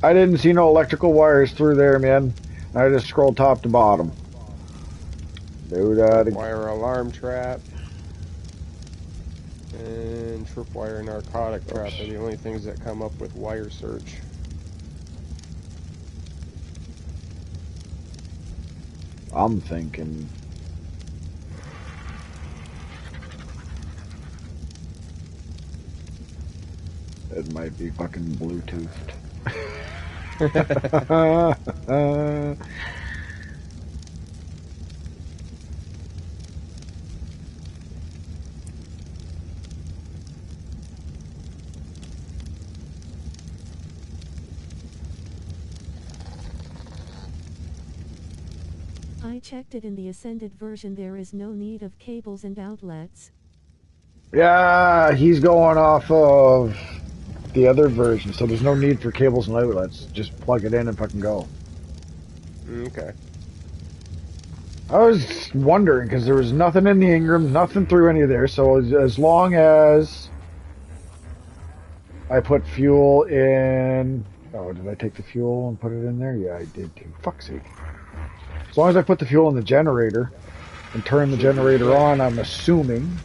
I didn't see no electrical wires through there, man. I just scrolled top to bottom. Do that again. Wire alarm trap. And tripwire narcotic trap are the only things that come up with wire search. I'm thinking... it might be fucking Bluetoothed. I checked it in the Ascended version. There is no need of cables and outlets. Yeah, he's going off of the other version, so there's no need for cables and outlets. Just plug it in and fucking go. Okay. I was wondering, because there was nothing in the Ingram, nothing through any of there, so as long as I put fuel in... Oh, did I take the fuel and put it in there? Yeah, I did too. Fuck's sake. As long as I put the fuel in the generator and turn the generator on, I'm assuming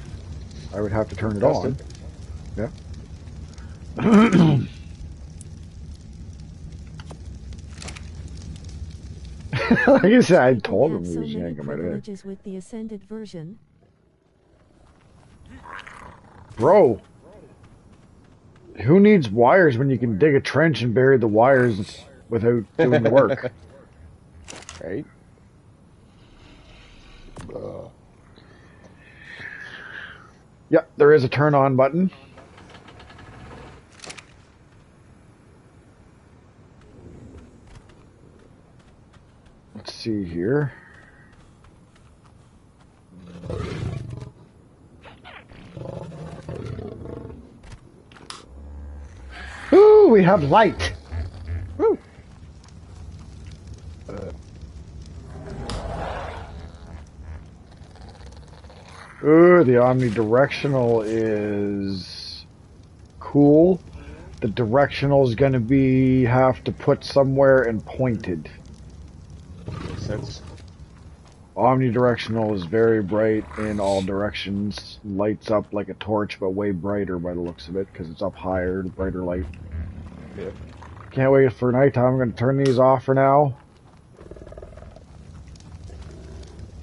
I would have to turn it on. Yeah. Like I said, I told him he was yanking my dick. With the Ascended version. Bro. Who needs wires when you can dig a trench and bury the wires without doing the work? Right? Yep, there is a turn on button. Let's see here. Ooh, we have light. Woo. Ooh, the omnidirectional is cool. The directional is going to be have to put somewhere and pointed. Makes sense. Omnidirectional is very bright in all directions. Lights up like a torch, but way brighter by the looks of it, because it's up higher, brighter light. Yeah. Can't wait for nighttime. I'm going to turn these off for now.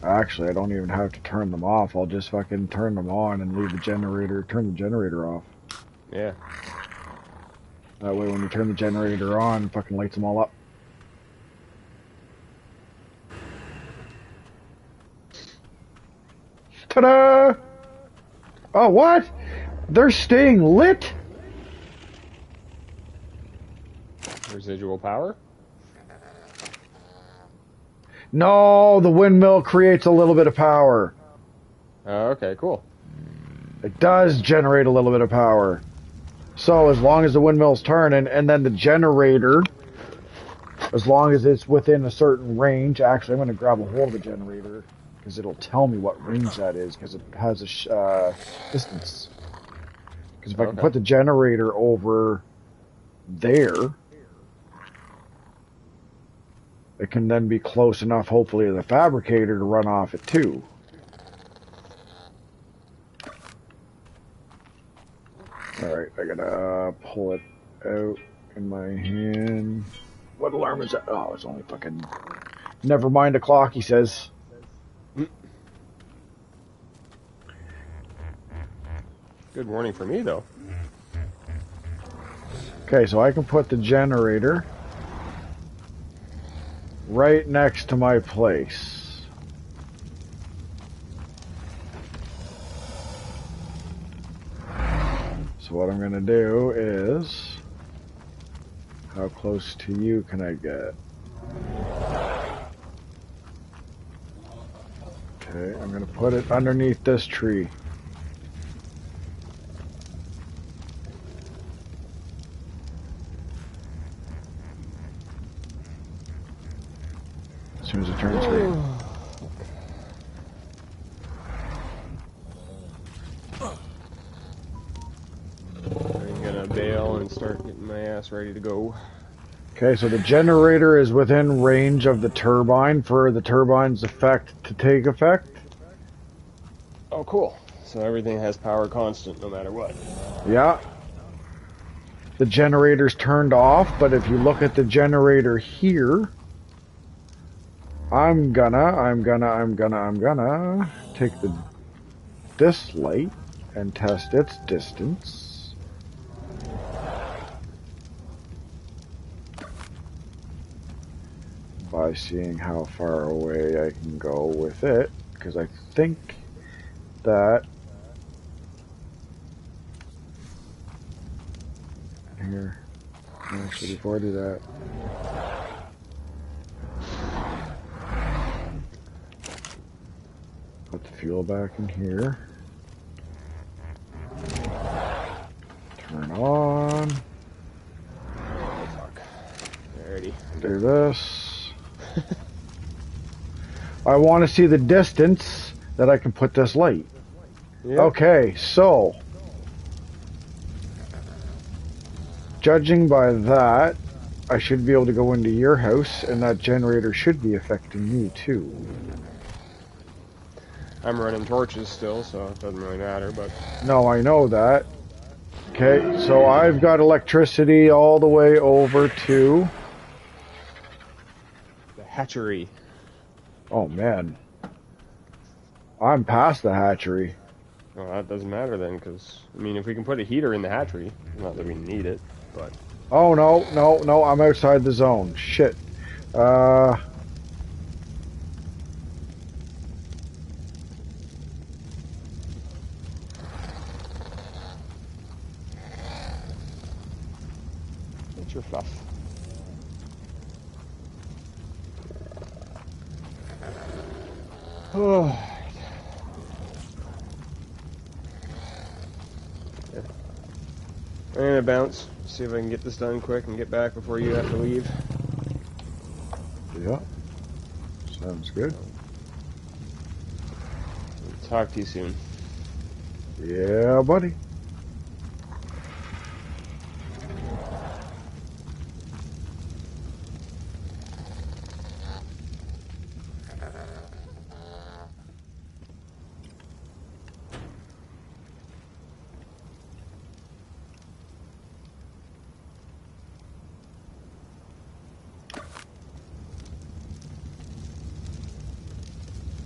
Actually, I don't even have to turn them off. I'll just fucking turn them on and leave the generator, turn the generator off. Yeah. That way when you turn the generator on, it fucking lights them all up. Ta-da! Oh, what? They're staying lit? Residual power? No, the windmill creates a little bit of power. Oh, okay, cool. It does generate a little bit of power. So as long as the windmill's turning, and then the generator, as long as it's within a certain range, actually I'm going to grab a hold of the generator, because it'll tell me what range that is, because it has a distance. Because if I can put the generator over there, it can then be close enough, hopefully, to the fabricator to run off it too. Alright, I gotta pull it out in my hand. What alarm is that? Oh, it's only fucking... Never mind a clock, he says. Good warning for me, though. Okay, so I can put the generator right next to my place. So what I'm going to do is, how close to you can I get? Okay, I'm going to put it underneath this tree. As soon as it turns green. I'm gonna bail and start getting my ass ready to go. Okay, so the generator is within range of the turbine for the turbine's effect to take effect. Oh, cool. So everything has power constant no matter what. Yeah. The generator's turned off, but if you look at the generator here, I'm gonna take this light and test its distance. By seeing how far away I can go with it, because I think that here, actually before I do that, put the fuel back in here, turn on, Oh, fuck. Alrighty. do this. I want to see the distance that I can put this light. Yep. Okay, so judging by that, I should be able to go into your house, and that generator should be affecting you too. I'm running torches still, so it doesn't really matter, but... No, I know that. Okay, so I've got electricity all the way over to... The hatchery. Oh, man. I'm past the hatchery. Well, that doesn't matter then, because, I mean, if we can put a heater in the hatchery, not that we need it, but... Oh, no, no, no, I'm outside the zone. Shit. What's your fluff? Oh. Yeah. I'm gonna bounce, see if I can get this done quick and get back before you have to leave. Yeah. Sounds good. Talk to you soon. Yeah, buddy.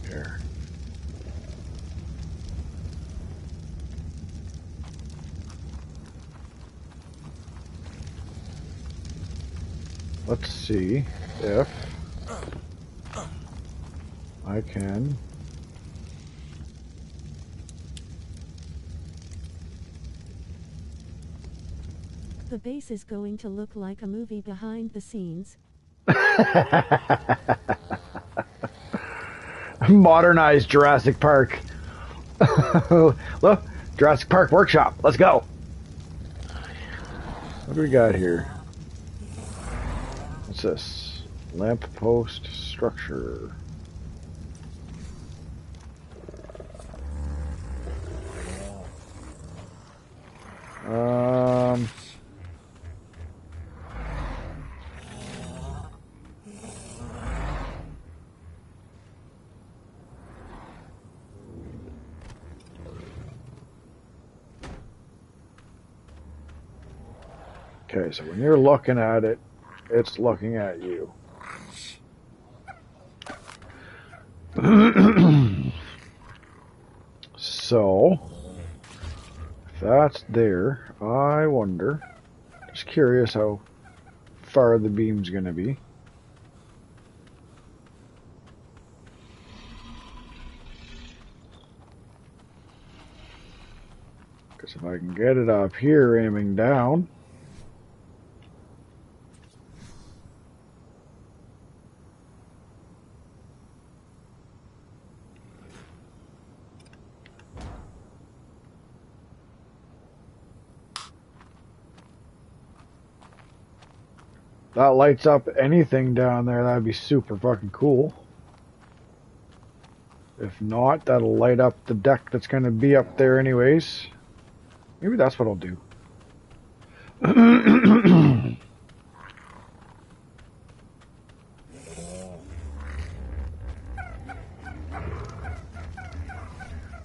Here. Let's see if I can. The base is going to look like a movie behind the scenes. Modernized Jurassic Park. Look, Jurassic Park Workshop. Let's go. What do we got here? What's this? Lamp post structure. Okay, so when you're looking at it, it's looking at you. So, if that's there, I wonder, just curious how far the beam's going to be. Because if I can get it up here aiming down, that lights up anything down there, that'd be super fucking cool. If not, that'll light up the deck that's going to be up there anyways. Maybe that's what I'll do.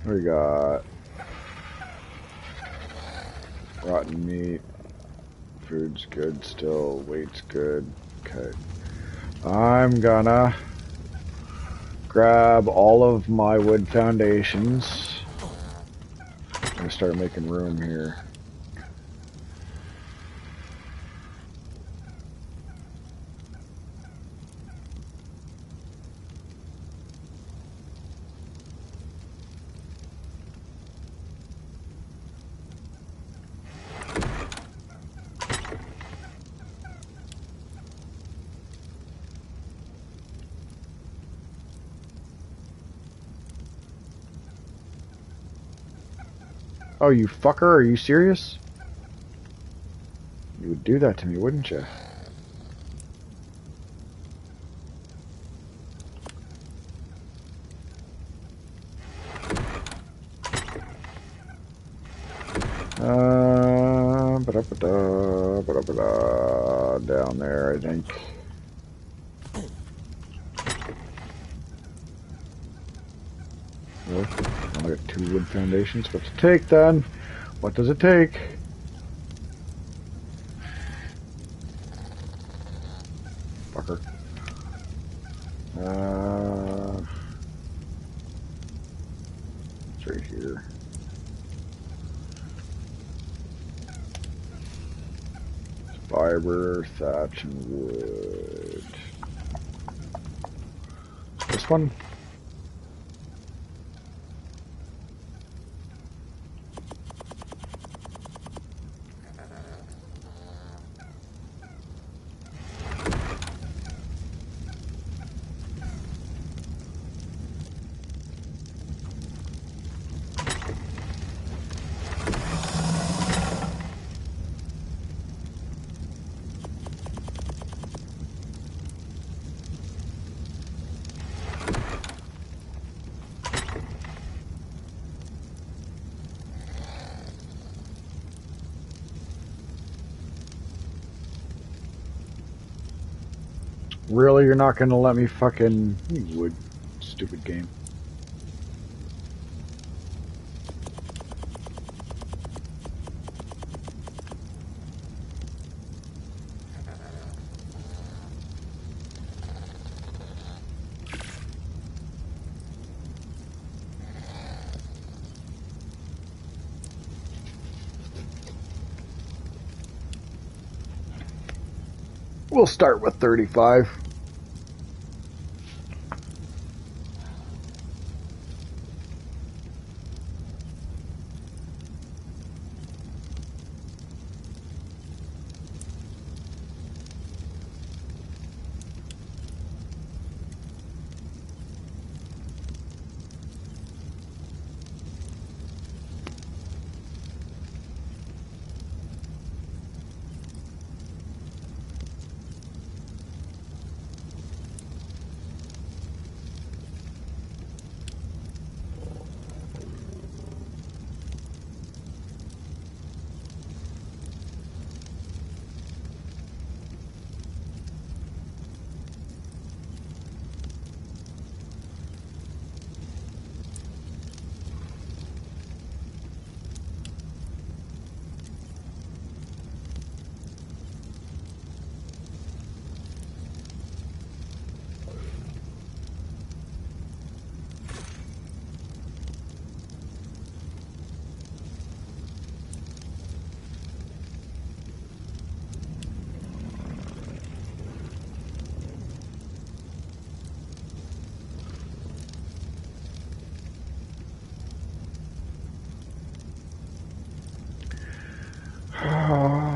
We got rotten meat. Food's good still. Weight's good. Okay. I'm gonna grab all of my wood foundations. I'm gonna start making room here. Oh, you fucker, are you serious? You would do that to me, wouldn't you? Down there, I think. Well, I got 2 wood foundations. What's it take then? What does it take? Fucker. It's right here. fiber, thatch, and wood. This one? Really, you're not gonna let me fucking... You would. Stupid game. We'll start with 35.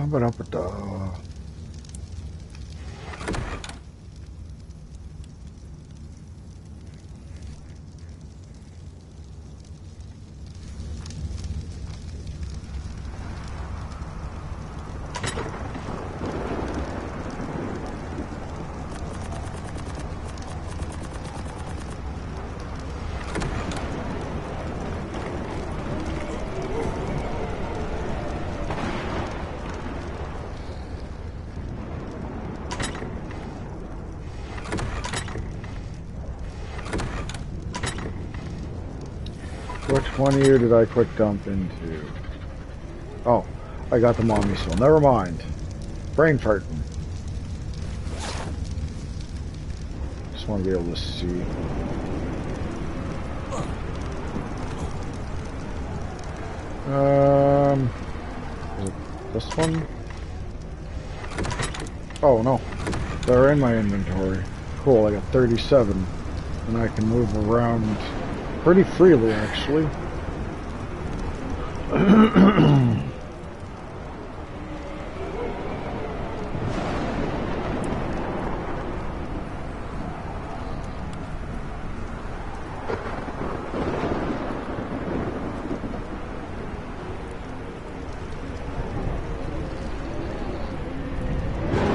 Ba-da-ba-da. Which one of you did I quick dump into? Oh, I got them on me, so never mind. Brain farting. Just want to be able to see. Is it this one? Oh no, they're in my inventory. Cool, I got 37, and I can move around pretty freely, actually.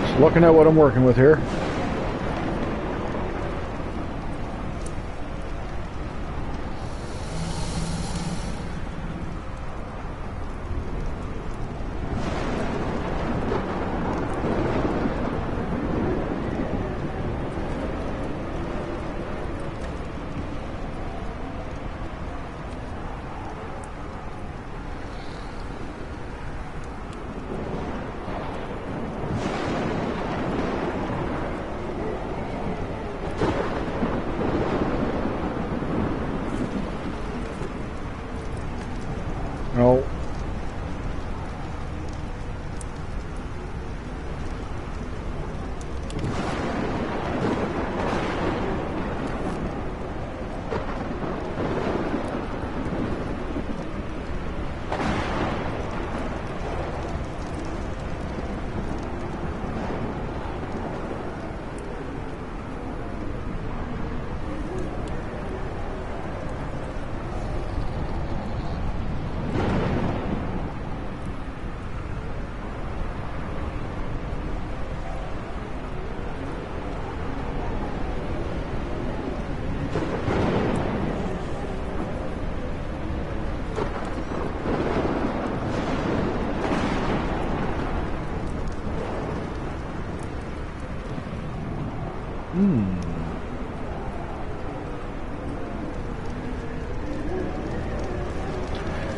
Just looking at what I'm working with here.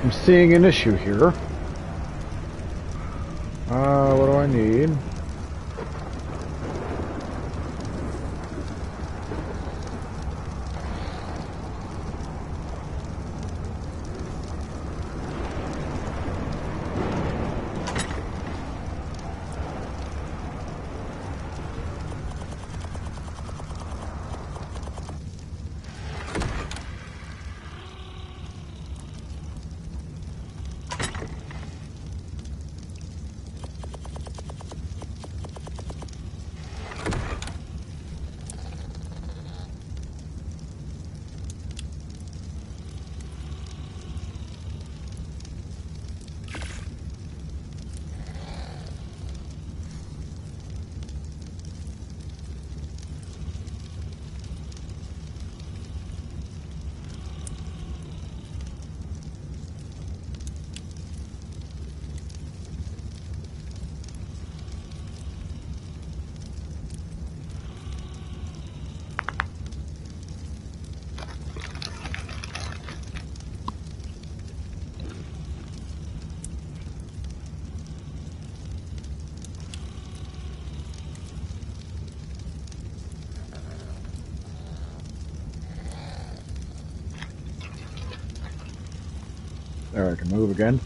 I'm seeing an issue here. What do I need? There, I can move again.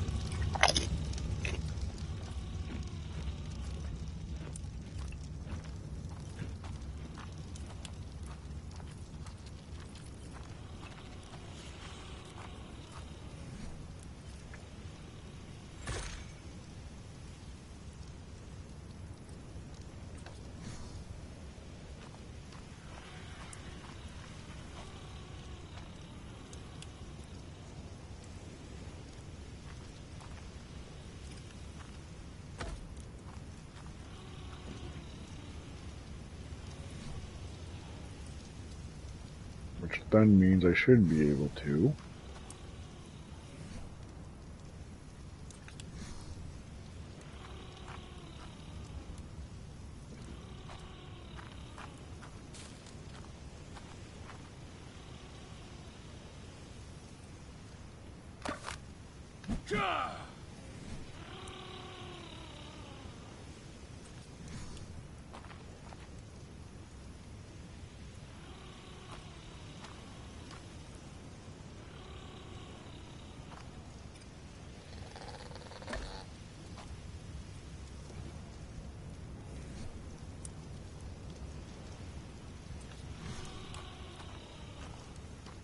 Which then means I should be able to.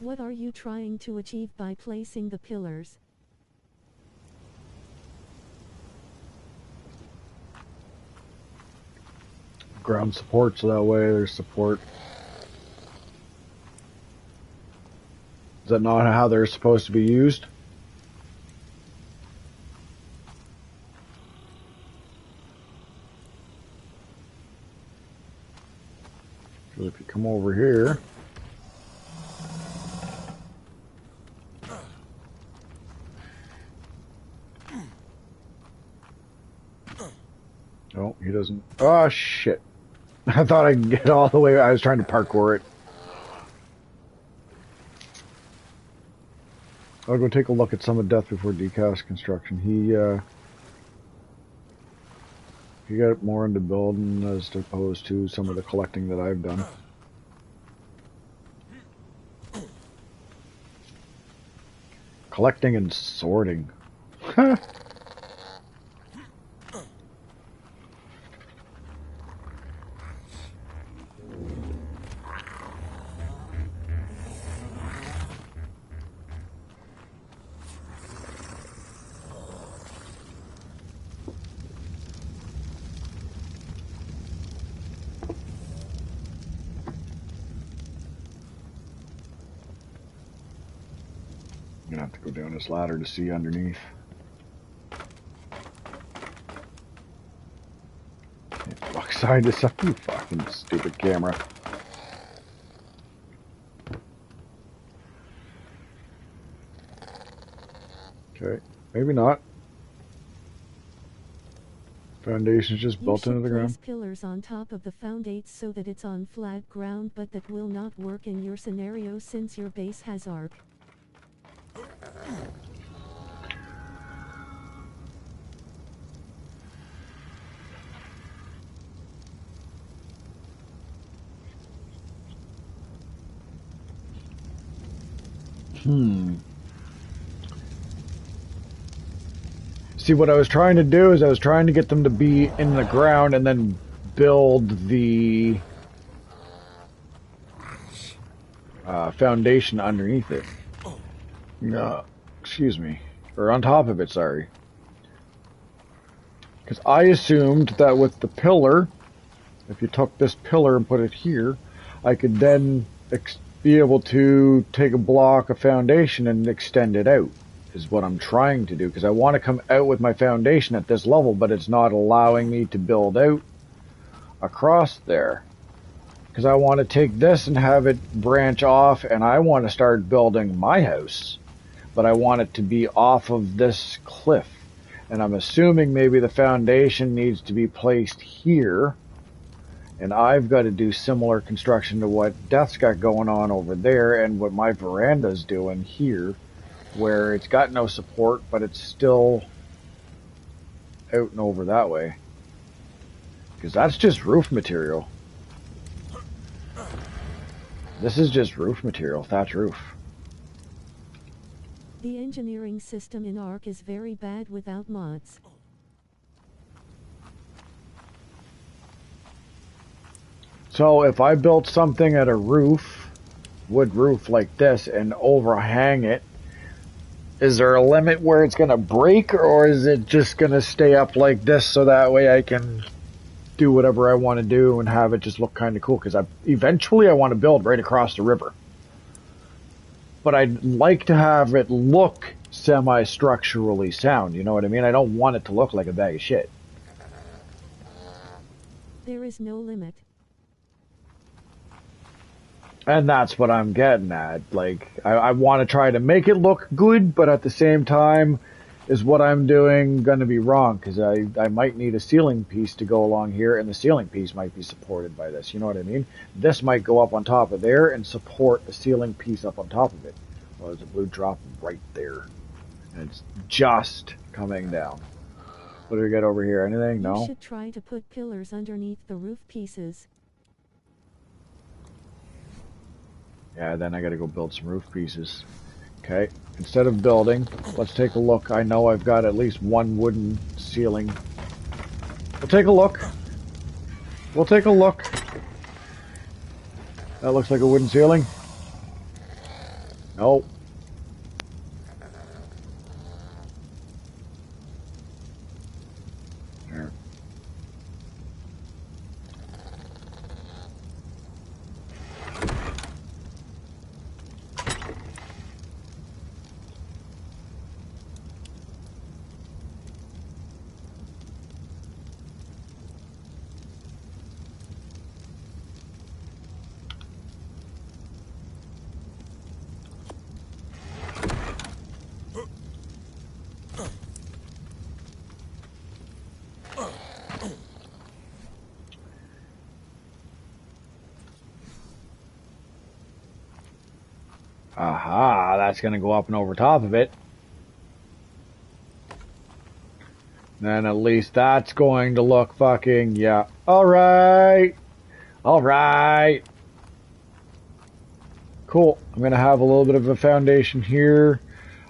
What are you trying to achieve by placing the pillars? Ground support, so that way there's support. Is that not how they're supposed to be used? So if you come over here, oh, he doesn't. Oh shit! I thought I could get all the way. I was trying to parkour it. I'll go take a look at some of Death Before Decast construction. He got more into building as opposed to some of the collecting that I've done. Collecting and sorting. I'm gonna have to go down this ladder to see underneath. Can't walk side to side, you fucking stupid camera. Okay, maybe not. Foundation's just built into the ground. You should place pillars on top of the foundations so that it's on flat ground, but that will not work in your scenario since your base has arc. See, what I was trying to do is I was trying to get them to be in the ground and then build the foundation underneath it. Excuse me. Or on top of it, sorry. Because I assumed that with the pillar, if you took this pillar and put it here, I could then be able to take a block of foundation and extend it out, is what I'm trying to do. Because I want to come out with my foundation at this level, but it's not allowing me to build out across there. Because I want to take this and have it branch off, and I want to start building my house. But I want it to be off of this cliff. And I'm assuming maybe the foundation needs to be placed here. And I've got to do similar construction to what Death's got going on over there and what my veranda's doing here, where it's got no support, but it's still out and over that way. Because that's just roof material. This is just roof material, thatch roof. The engineering system in Ark is very bad without mods. So if I built something at a roof, wood roof like this, and overhang it, is there a limit where it's going to break, or is it just going to stay up like this so that way I can do whatever I want to do and have it just look kind of cool? Because eventually I want to build right across the river. But I'd like to have it look semi-structurally sound, you know what I mean? I don't want it to look like a bag of shit. There is no limit. And that's what I'm getting at. Like, I want to try to make it look good, but at the same time, is what I'm doing going to be wrong? Because I might need a ceiling piece to go along here, and the ceiling piece might be supported by this. You know what I mean? This might go up on top of there and support the ceiling piece up on top of it. Well, there's a blue drop right there. And it's just coming down. What do we got over here? Anything? No? You should try to put pillars underneath the roof pieces. Yeah, then I gotta go build some roof pieces. Okay, instead of building, let's take a look. I know I've got at least one wooden ceiling. We'll take a look. We'll take a look. That looks like a wooden ceiling. Nope. There. Aha, that's going to go up and over top of it. Then at least that's going to look fucking, yeah. Alright. Alright. Cool. I'm going to have a little bit of a foundation here.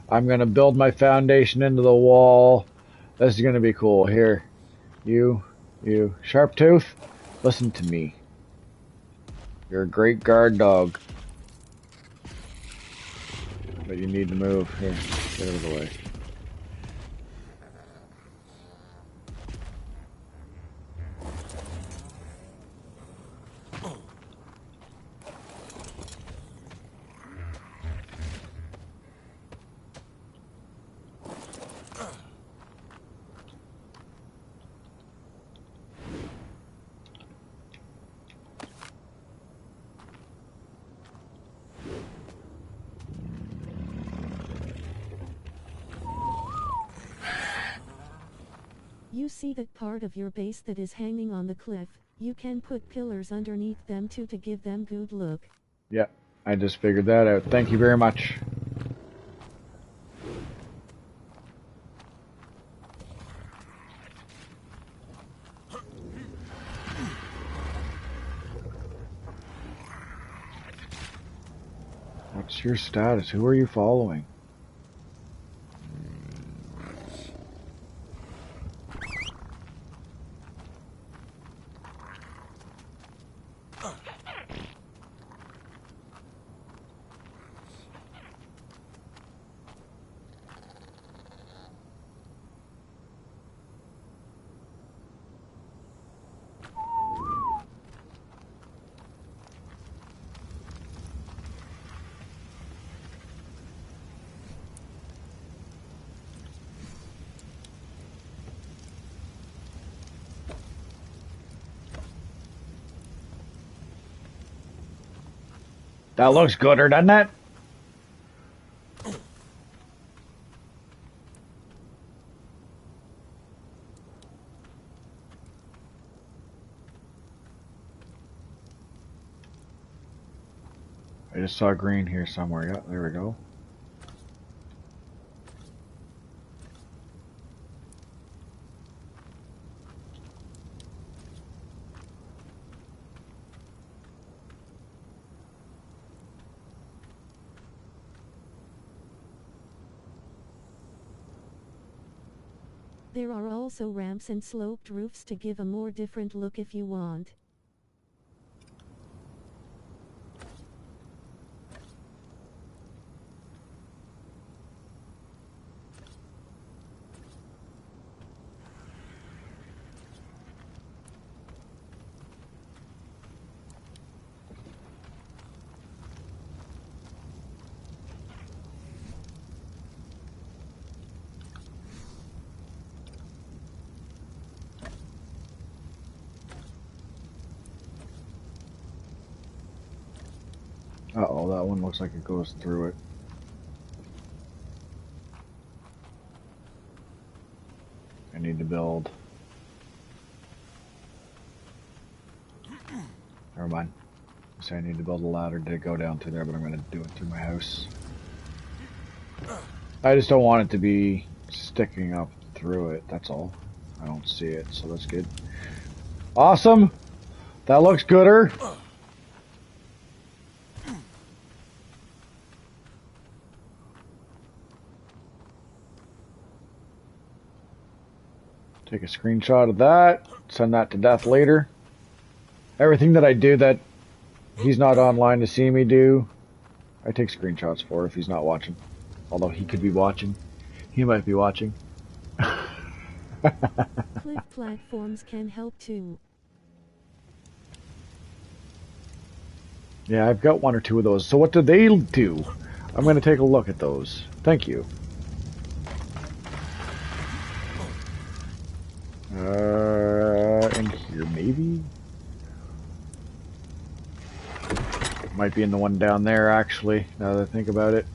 I'm going to build my foundation into the wall. This is going to be cool. Here. You. Sharp Tooth, listen to me. You're a great guard dog. But you need to move. Here, get out of the way. You see that part of your base that is hanging on the cliff? You can put pillars underneath them too to give them good look. Yeah, I just figured that out. Thank you very much. What's your status? Who are you following? That looks gooder, doesn't it? I just saw green here somewhere. Yeah, there we go. There are also ramps and sloped roofs to give a more different look if you want. Uh-oh, that one looks like it goes through it. I need to build. Never mind. So I need to build a ladder to go down to there, but I'm going to do it through my house. I just don't want it to be sticking up through it, that's all. I don't see it, so that's good. Awesome! That looks gooder. Take a screenshot of that, send that to Death later. Everything that I do that he's not online to see me do, I take screenshots for if he's not watching. Although he could be watching. He might be watching. Cliff platforms can help too. Yeah, I've got one or two of those. So what do they do? I'm going to take a look at those. Thank you. In here, maybe? Might be in the one down there, actually, now that I think about it.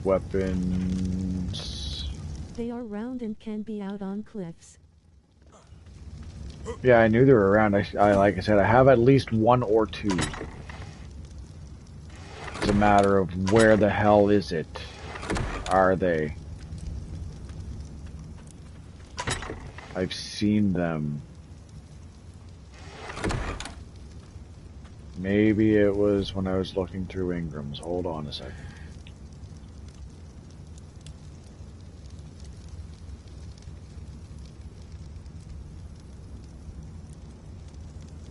Weapons. They are round and can be out on cliffs. Yeah, I knew they were around. I like I said, I have at least one or two. It's a matter of where the hell is it? Are they? I've seen them. Maybe it was when I was looking through Ingram's. Hold on a second.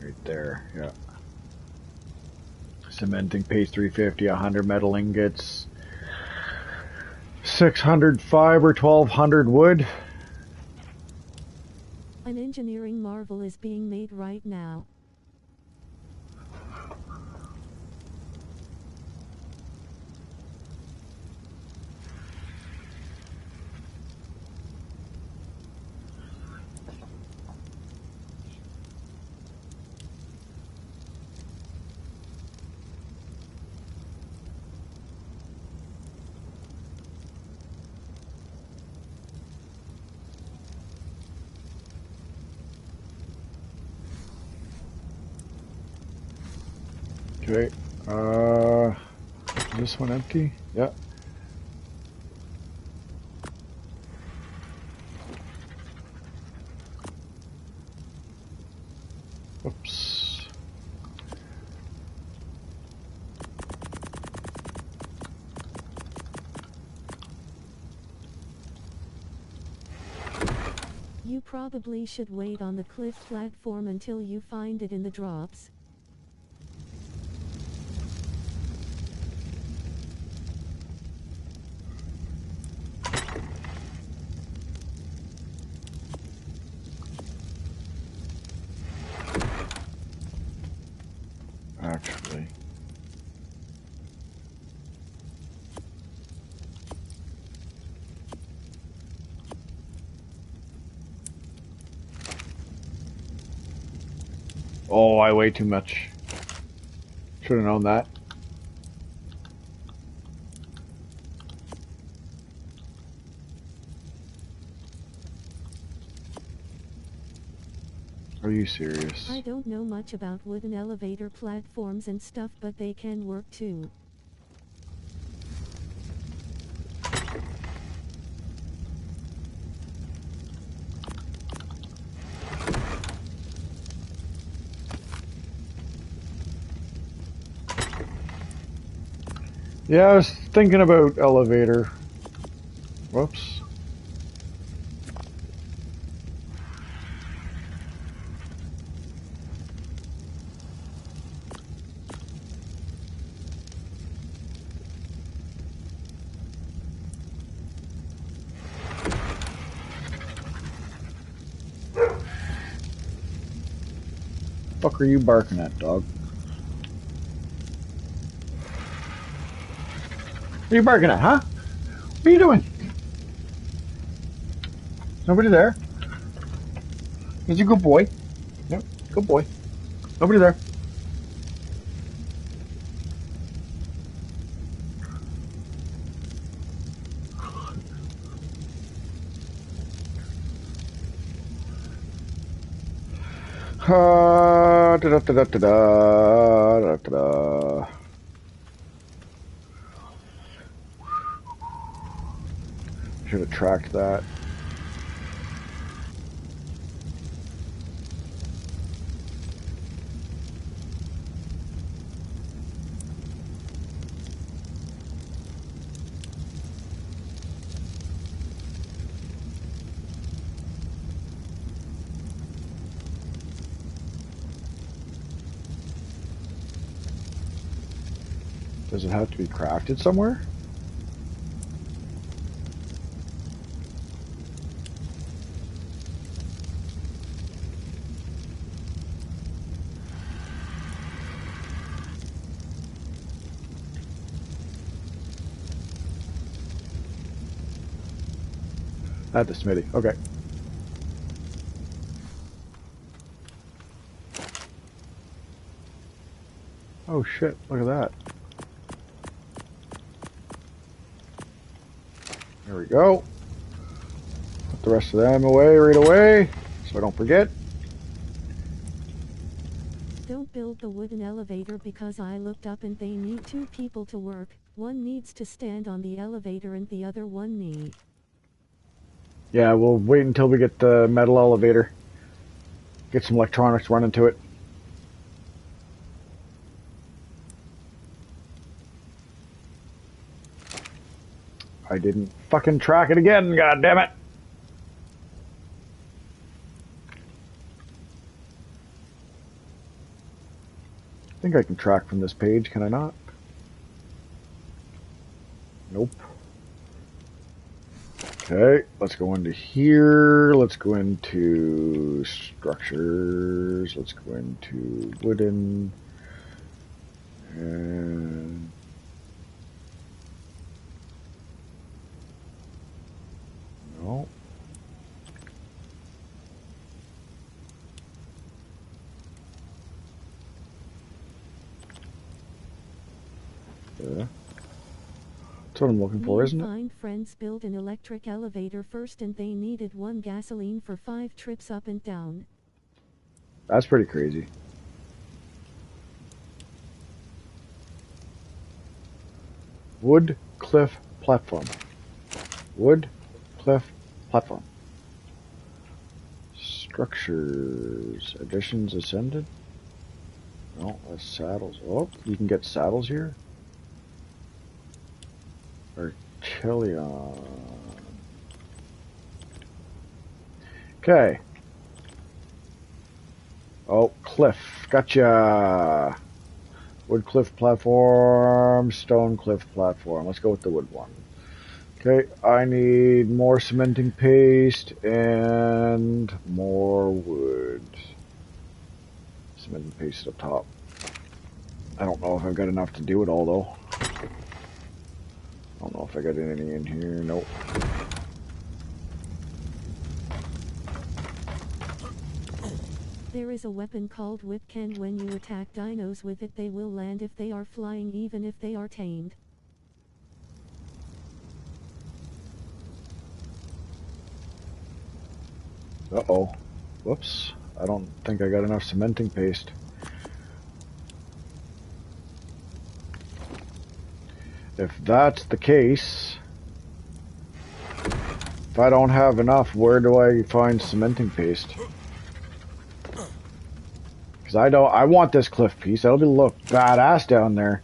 Right there, yeah. Cementing pays 350, 100 metal ingots, 600 fiber, 1200 wood. An engineering marvel is being made right now. Okay, is this one empty? Yeah. Oops. You probably should wait on the cliff platform until you find it in the drops. Actually. Oh, I weigh too much. Should have known that. Are you serious? I don't know much about wooden elevator platforms and stuff, but they can work too. Yeah, I was thinking about elevator. Whoops. Fuck are you barking at, dog? What are you barking at, huh? What are you doing? Nobody there. He's a good boy. Yep, good boy. Nobody there. Da da da da da da da da. Should have tracked that. Does it have to be crafted somewhere? At the smithy. Okay. Oh shit, look at that. There we go. Put the rest of them away right away, so I don't forget. Don't build the wooden elevator because I looked up and they need 2 people to work. One needs to stand on the elevator and the other one knee. Yeah, we'll wait until we get the metal elevator. Get some electronics running to it. I didn't fucking track it again, god damn it. I think I can track from this page, can I not? Nope. Okay, let's go into here. Let's go into structures. Let's go into wooden. And no. Yeah. That's what I'm looking for, isn't it? Find friends built an electric elevator first and they needed 1 gasoline for 5 trips up and down. That's pretty crazy. Wood cliff platform. Wood cliff platform. Structures. Additions ascended. No, that's saddles. Oh, you can get saddles here. Archelion. Okay. Oh, cliff. Gotcha. Wood cliff platform, stone cliff platform. Let's go with the wood one. Okay, I need more cementing paste and more wood. Cementing paste up top. I don't know if I've got enough to do it all though. I don't know if I got any in here. Nope. There is a weapon called Whipcan. When you attack dinos with it, they will land if they are flying, even if they are tamed. Uh-oh. Whoops. I don't think I got enough cementing paste. If that's the case, if I don't have enough, where do I find cementing paste? Because I want this cliff piece. That'll look badass down there.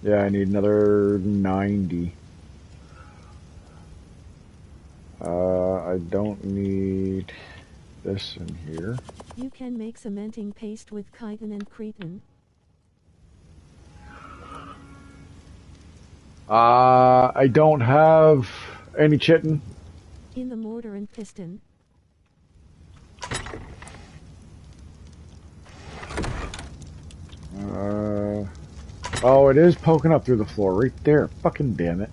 Yeah, I need another 90. I don't need this in here. You can make cementing paste with chitin and cretin. I don't have any chitin. In the mortar and piston. Oh, it is poking up through the floor right there. Fucking damn it.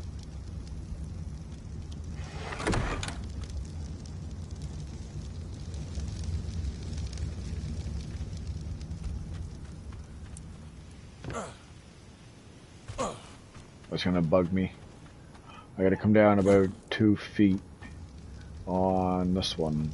That's gonna bug me. I gotta come down about 2 feet on this one.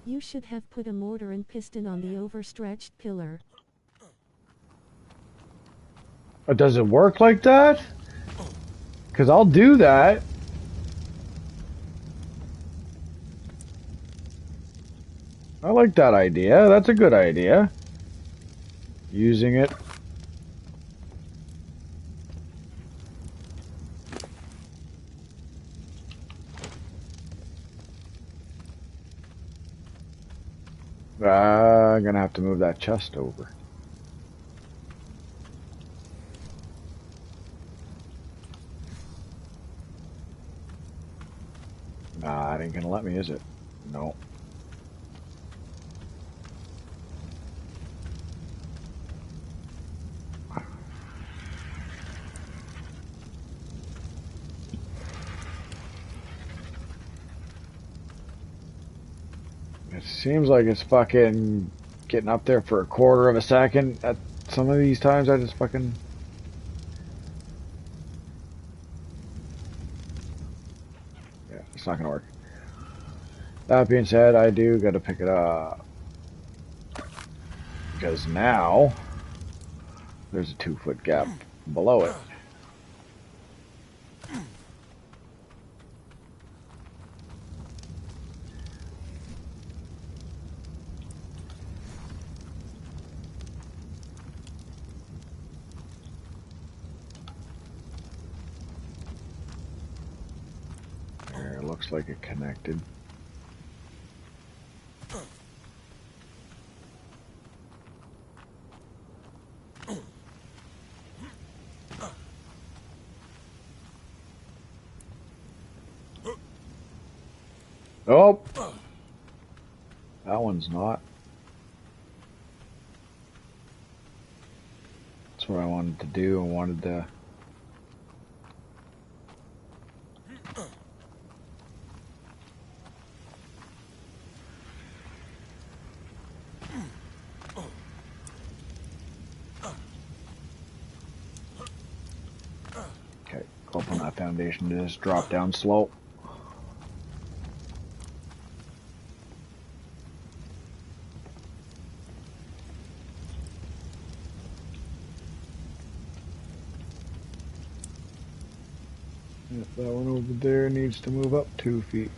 You should have put a mortar and piston on the overstretched pillar. Does it work like that? Because I'll do that. I like that idea. That's a good idea. Using it. I'm gonna have to move that chest over. Nah, it ain't gonna let me, is it? No. It seems like it's fucking getting up there for a quarter of a second. At some of these times, I just fucking... Yeah, it's not gonna work. That being said, I do gotta pick it up. Because now, there's a 2-foot gap below it. There, it looks like it connected. Oh! That one's not. That's what I wanted to do. I wanted to... that foundation to just drop down slow. Yep, that one over there needs to move up 2 feet.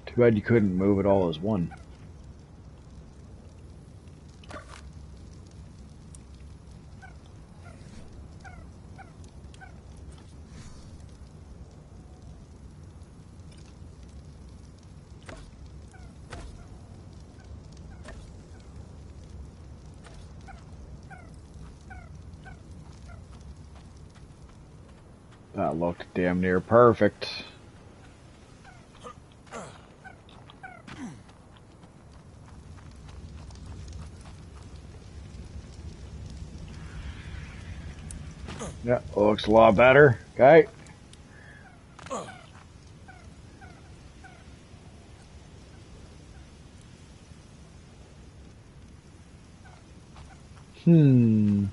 Too bad you couldn't move it all as one. That looked damn near perfect. Yeah, looks a lot better. Okay. You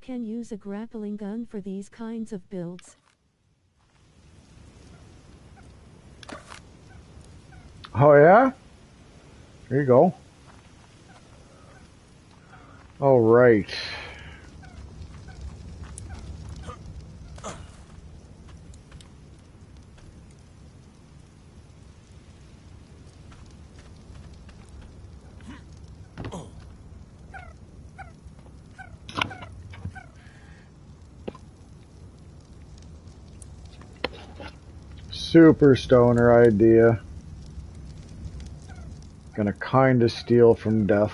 can use a grappling gun for these kinds of builds. Oh yeah? There you go. All right. Super stoner idea. Gonna kinda steal from death.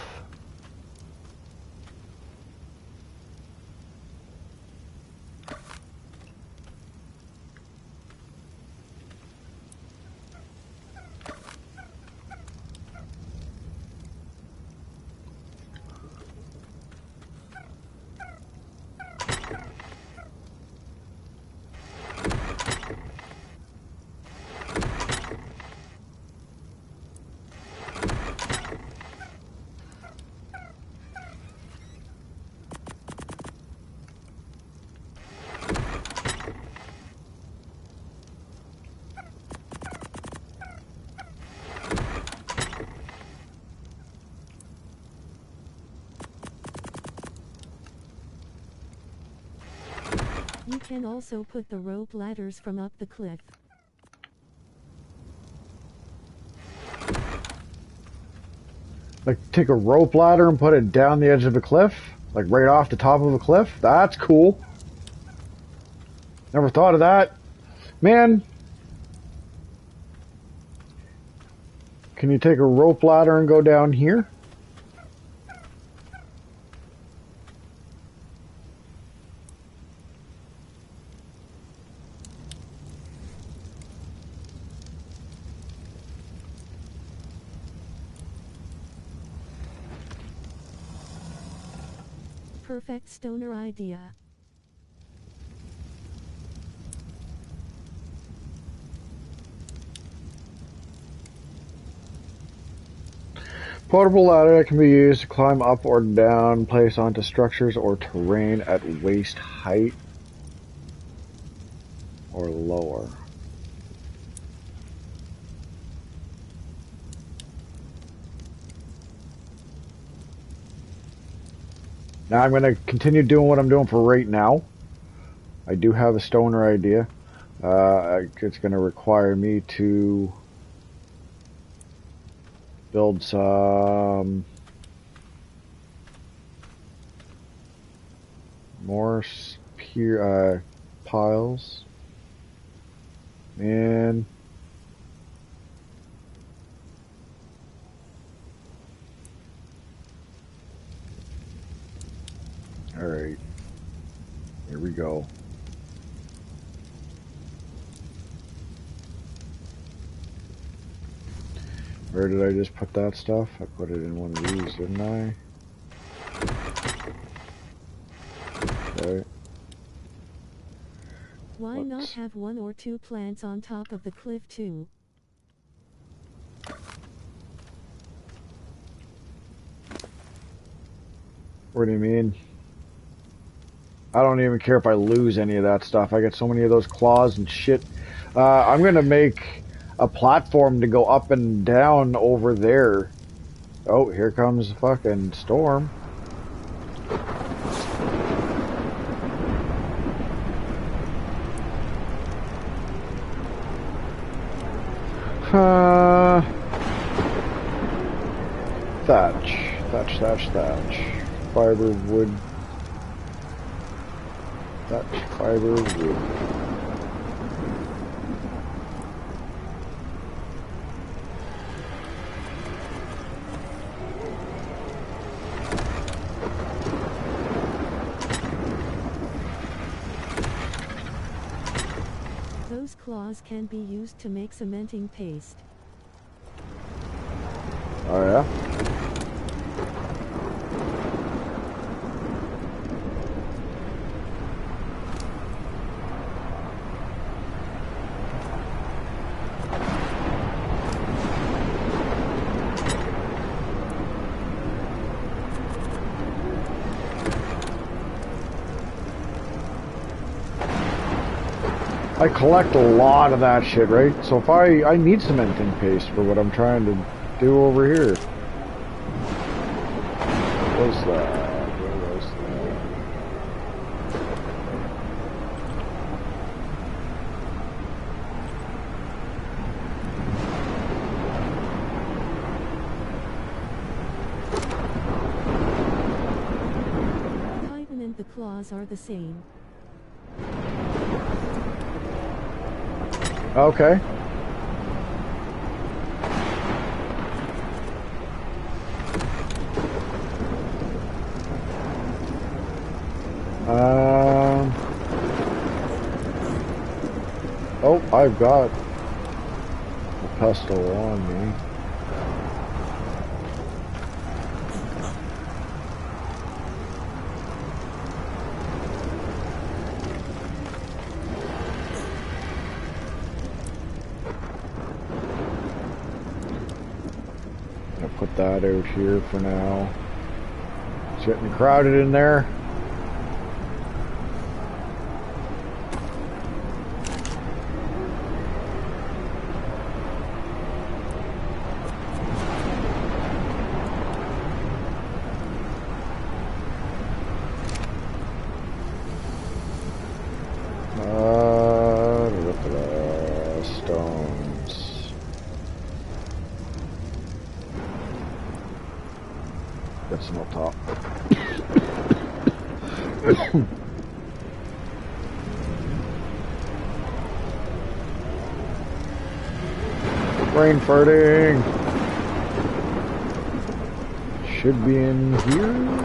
You can also put the rope ladders from up the cliff. Like take a rope ladder and put it down the edge of a cliff? Like right off the top of a cliff? That's cool. Never thought of that. Man. Can you take a rope ladder and go down here? Perfect stoner idea. Portable ladder that can be used to climb up or down, place onto structures or terrain at waist height or lower. Now I'm going to continue doing what I'm doing for right now. I do have a stoner idea. It's going to require me to build some more piles. And alright, here we go. Where did I just put that stuff? I put it in one of these, didn't I? Okay. Why not have 1 or 2 plants on top of the cliff too? What do you mean? I don't even care if I lose any of that stuff. I get so many of those claws and shit. I'm gonna make a platform to go up and down over there. Oh, here comes the fucking storm. Thatch. Fiber, wood. Thatch, fiber, wood. Those claws can be used to make cementing paste. Oh yeah? I collect a lot of that shit, right? So if I need cementing paste for what I'm trying to do over here. What was that? Where was that? Titan and the claws are the same. Okay. Oh, I've got a pestle on me. Put that out here for now. It's getting crowded in there. Stones. Get some up top. Brain farting. Should be in here.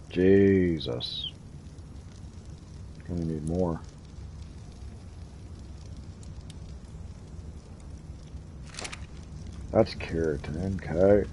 Jesus. Gonna need more. That's keratin, okay.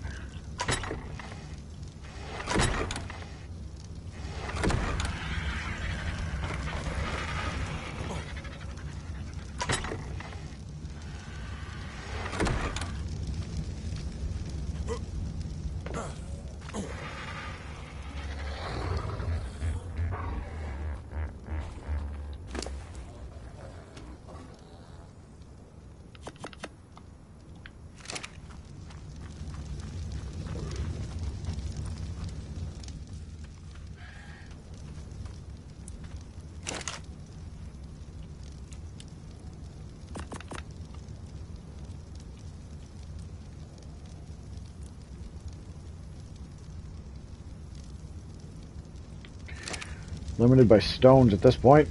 Limited by stones at this point.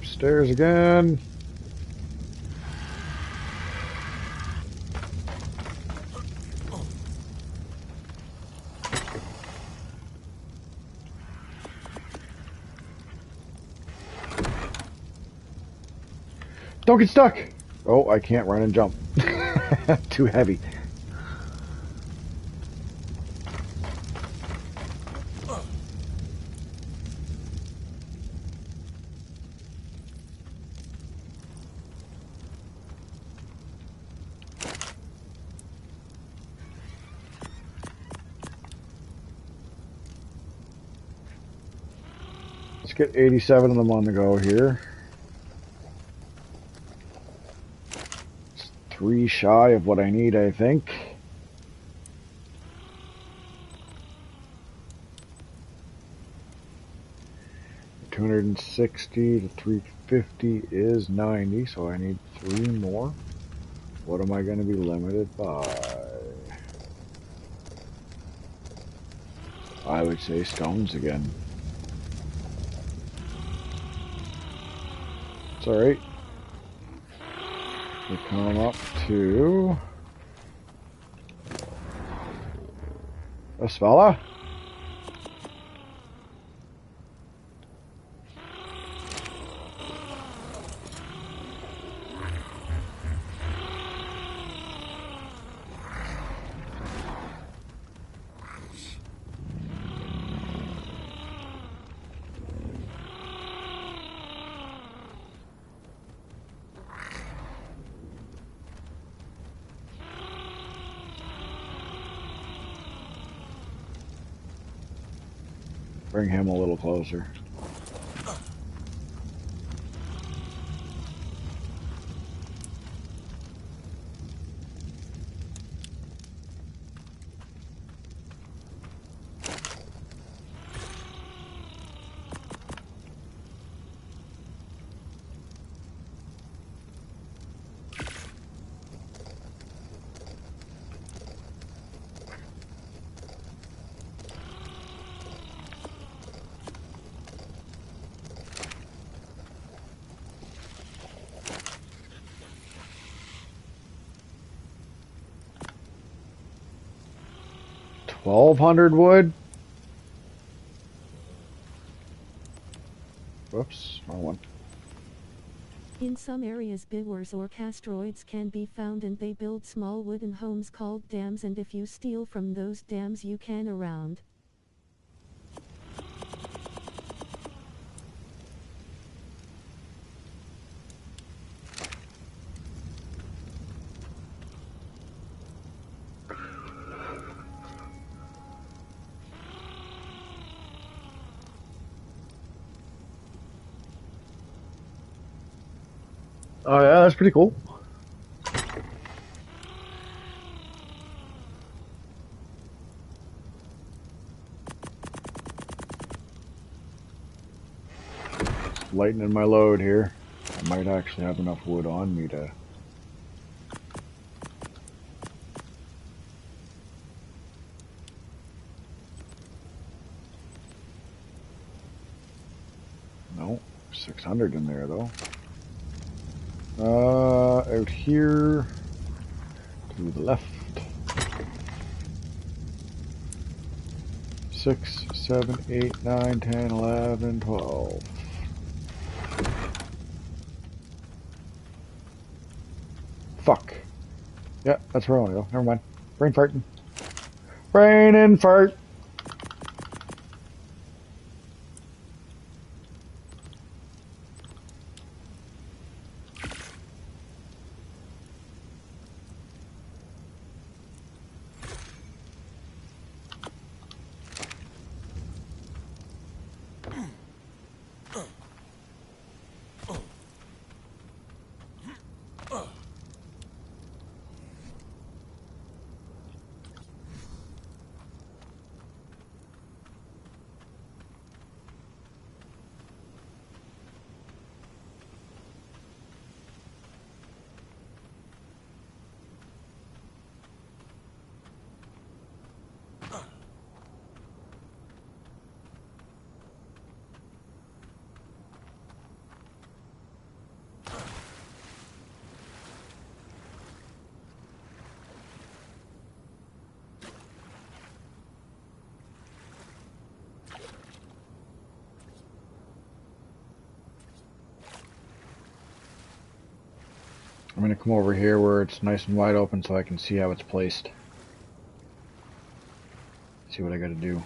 Upstairs again. Don't get stuck! Oh, I can't run and jump. Too heavy. Let's get 87 of them on the go here. It's 3 shy of what I need, I think. $260 to $350 is 90, so I need 3 more. What am I going to be limited by? I would say stones again. It's alright. We come up to a Svala. Bring him a little closer. $1,200 wood. Whoops, wrong one. In some areas bivers or castroids can be found and they build small wooden homes called dams, and if you steal from those dams you can around. Oh yeah, that's pretty cool. Just lightening my load here. I might actually have enough wood on me to... No, 600 in there though. Out here to the left. 6, 7, 8, 9, 10, 11, 12. Fuck. Yeah, that's where I want to go. Never mind. Brain farting. Brain and fart. I'm gonna come over here where it's nice and wide open so I can see how it's placed. See what I gotta do.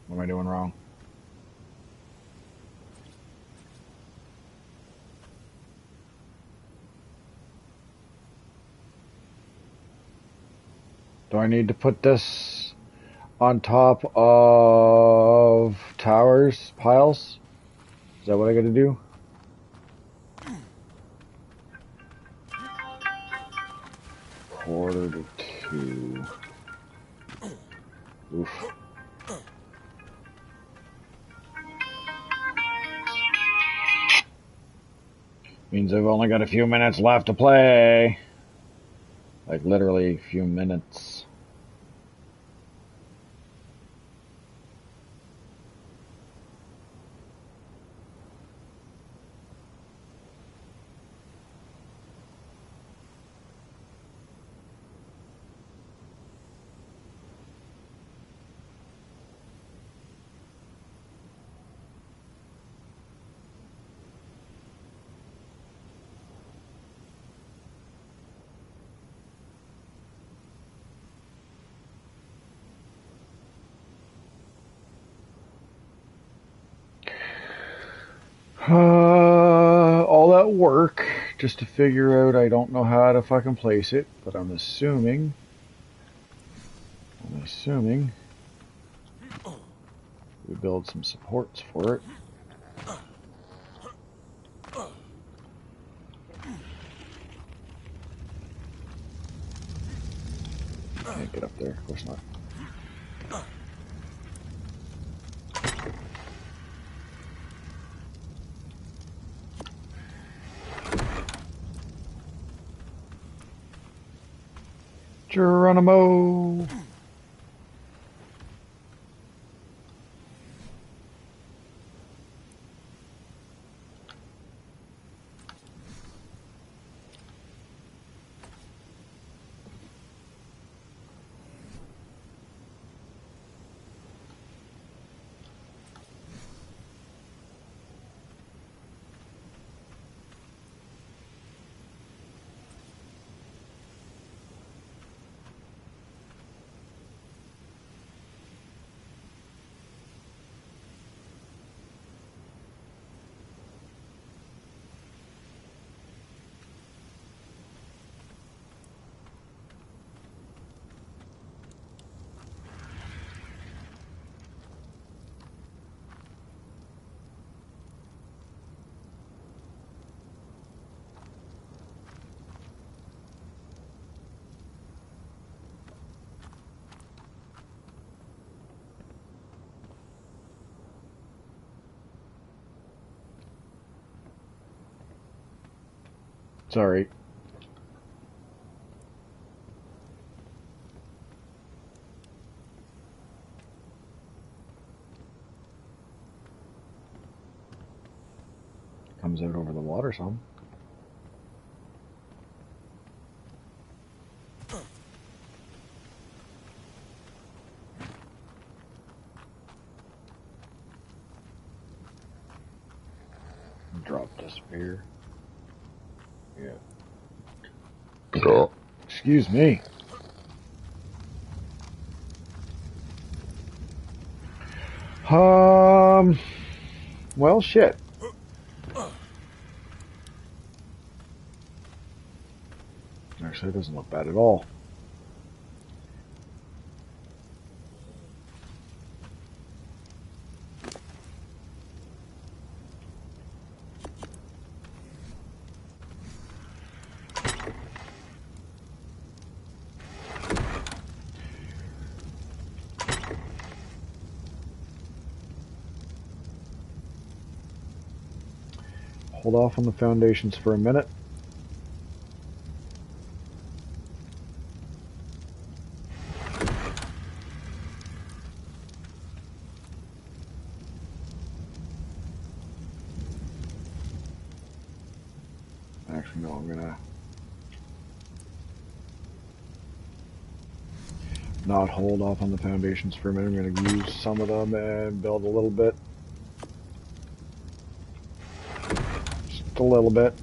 What am I doing wrong? Do I need to put this on top of towers, piles? Is that what I gotta do? Quarter to 2. Oof. Means I've only got a few minutes left to play. Like literally a few minutes. All that work just to figure out I don't know how to fucking place it, but I'm assuming we build some supports for it. Can't get up there, of course not. Geronimo! Sorry. Comes out over the water some. Drop the spear. Yeah. Excuse me. Well, shit. Actually, it doesn't look bad at all. Hold off on the foundations for a minute. Actually, no, I'm gonna... not hold off on the foundations for a minute. I'm going to use some of them and build a little bit. Just a little bit.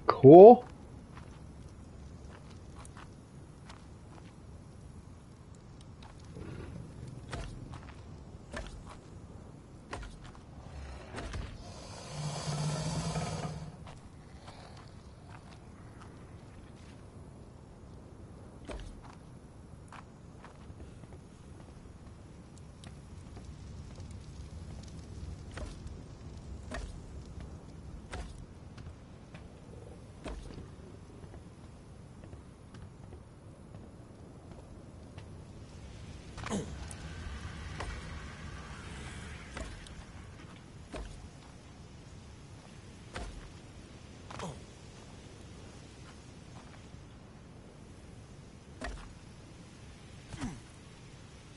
Cool.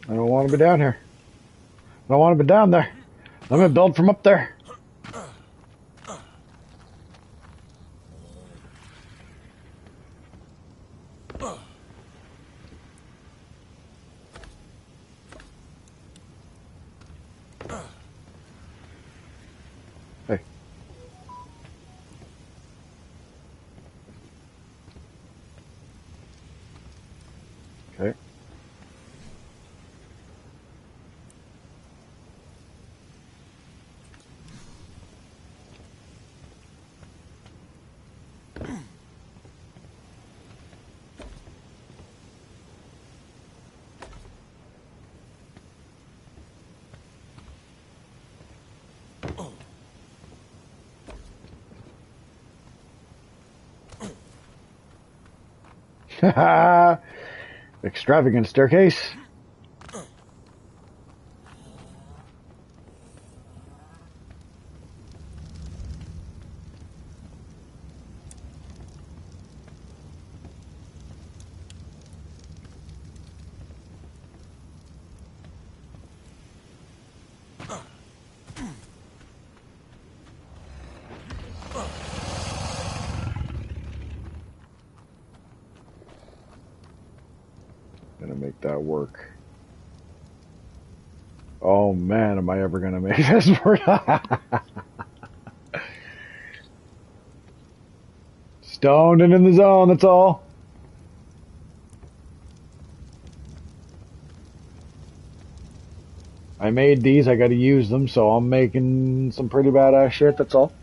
I don't want to be down here. I don't want to be down there. I'm going to build from up there. Hey. Okay. Extravagant staircase. Gonna make that work. Oh man, am I ever gonna make this work? Stoned and in the zone, that's all. I made these, I gotta use them, so I'm making some pretty badass shit, that's all.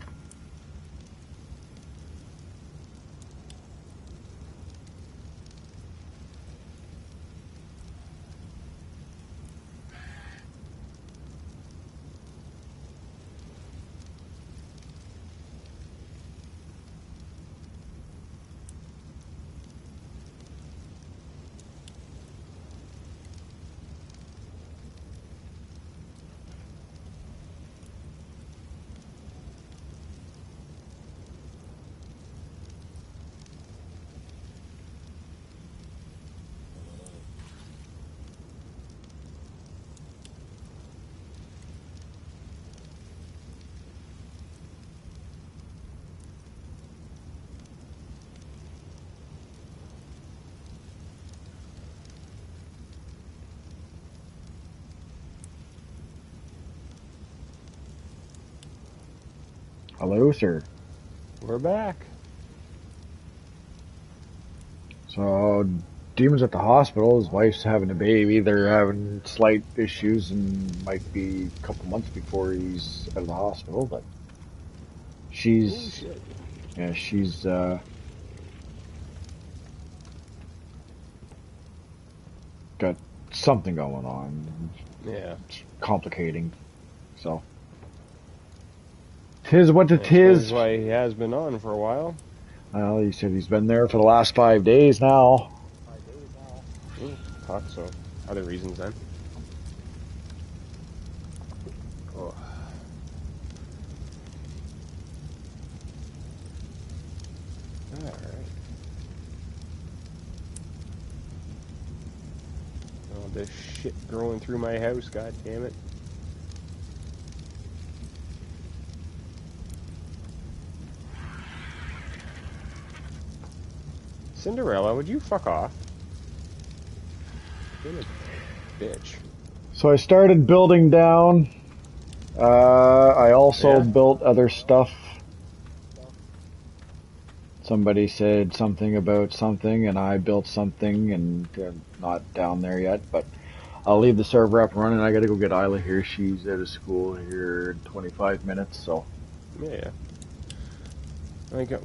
Hello, sir. We're back. So, Demon's at the hospital. His wife's having a baby. They're having slight issues and might be a couple months before he's out of the hospital. But she's, yeah, she's got something going on. Yeah. It's complicating. So, tis what it is. That's why he has been on for a while. Well, he said he's been there for the last 5 days now. Fuck, so other reasons then. Oh. Alright. Oh, this shit growing through my house, god damn it. Cinderella, would you fuck off? You're a bitch. So I started building down. I also built other stuff. Somebody said something about something, and I built something, and not down there yet, but I'll leave the server up running. I gotta go get Isla here. She's out of school here in 25 minutes, so. Yeah.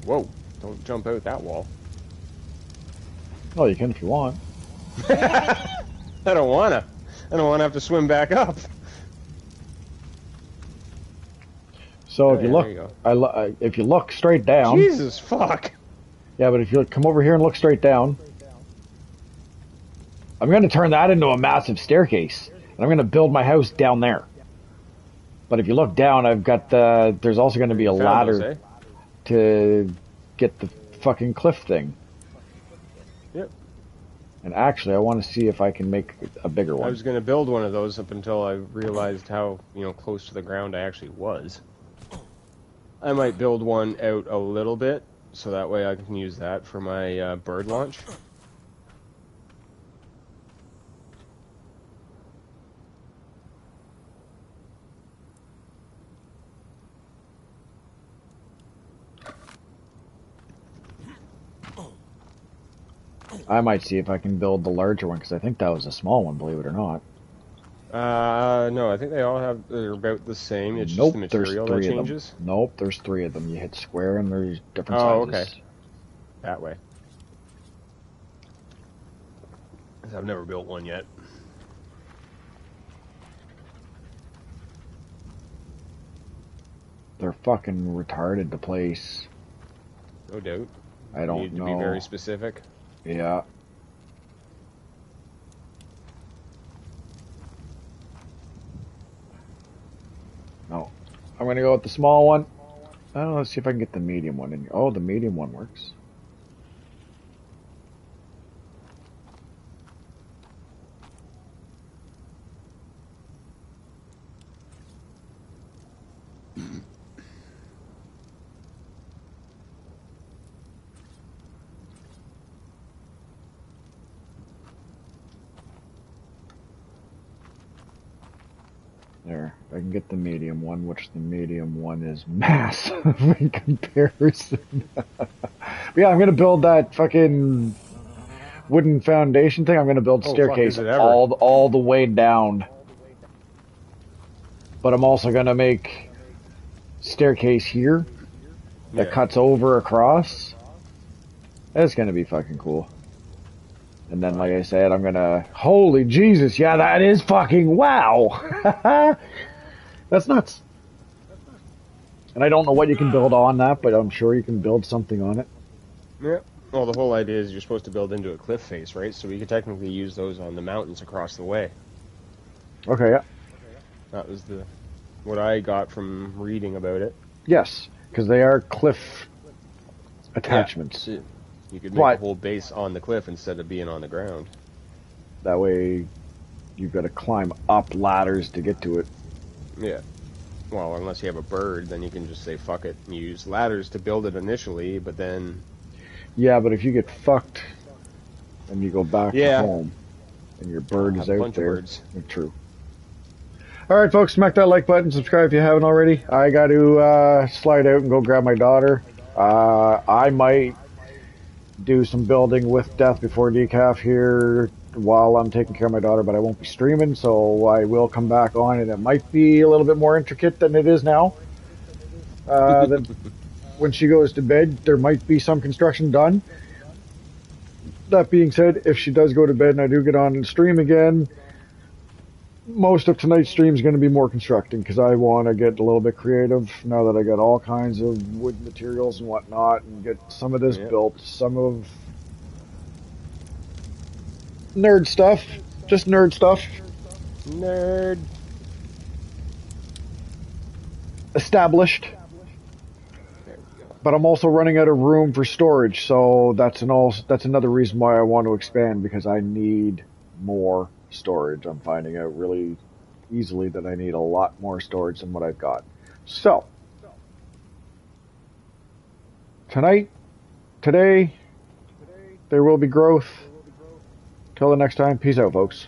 Whoa, don't jump out that wall. Oh, you can if you want. I don't wanna. I don't wanna have to swim back up. So if you look, if you look straight down. Jesus fuck. Yeah, but if you come over here and look straight down, I'm going to turn that into a massive staircase, and I'm going to build my house down there. But if you look down, I've got there's also going to be a ladder to get the fucking cliff thing. Yep. And actually, I want to see if I can make a bigger one. I was going to build one of those up until I realized how, close to the ground I actually was. I might build one out a little bit, so that way I can use that for my bird launch. I might see if I can build the larger one, because I think that was a small one, believe it or not. No, I think they're about the same. It's just the material that changes. Nope, there's 3 of them. You hit square and there's different sizes. Oh, okay. That way. I've never built one yet. They're fucking retarded to place. No doubt. I don't know. You need to be very specific. Yeah. No. I'm going to go with the small one. Oh, let's see if I can get the medium one in here. Oh, the medium one works. There, I can get the medium one, which the medium one is massive in comparison. But yeah, I'm going to build that fucking wooden foundation thing. I'm going to build staircase all the way down. But I'm also going to make staircase here that cuts over across. That's going to be fucking cool. And then, like I said, I'm gonna... Holy Jesus, yeah, that is fucking wow! That's nuts. And I don't know what you can build on that, but I'm sure you can build something on it. Yeah. Well, the whole idea is you're supposed to build into a cliff face, right? So we could technically use those on the mountains across the way. Okay, yeah. That was what I got from reading about it. Yes, because they are cliff attachments. Yeah. You could make a whole base on the cliff instead of being on the ground. That way, you've got to climb up ladders to get to it. Yeah. Well, unless you have a bird, then you can just say fuck it and use ladders to build it initially, but then... Yeah, but if you get fucked and you go back home and your bird is out there... True. Alright, folks, smack that like button, subscribe if you haven't already. I got to slide out and go grab my daughter. I might do some building with Death Before Decaf here while I'm taking care of my daughter, but I won't be streaming, so I will come back on, and it might be a little bit more intricate than it is now. That when she goes to bed, there might be some construction done. That being said, if she does go to bed and I do get on and stream again, most of tonight's stream is going to be more constructing because I want to get a little bit creative now that I got all kinds of wood materials and whatnot, and get some of this built, some of nerd stuff, just nerd stuff. Nerd. Established. But I'm also running out of room for storage, so that's another reason why I want to expand, because I need more storage. I'm finding out really easily that I need a lot more storage than what I've got. So, today, there will be growth. Till the next time, peace out, folks.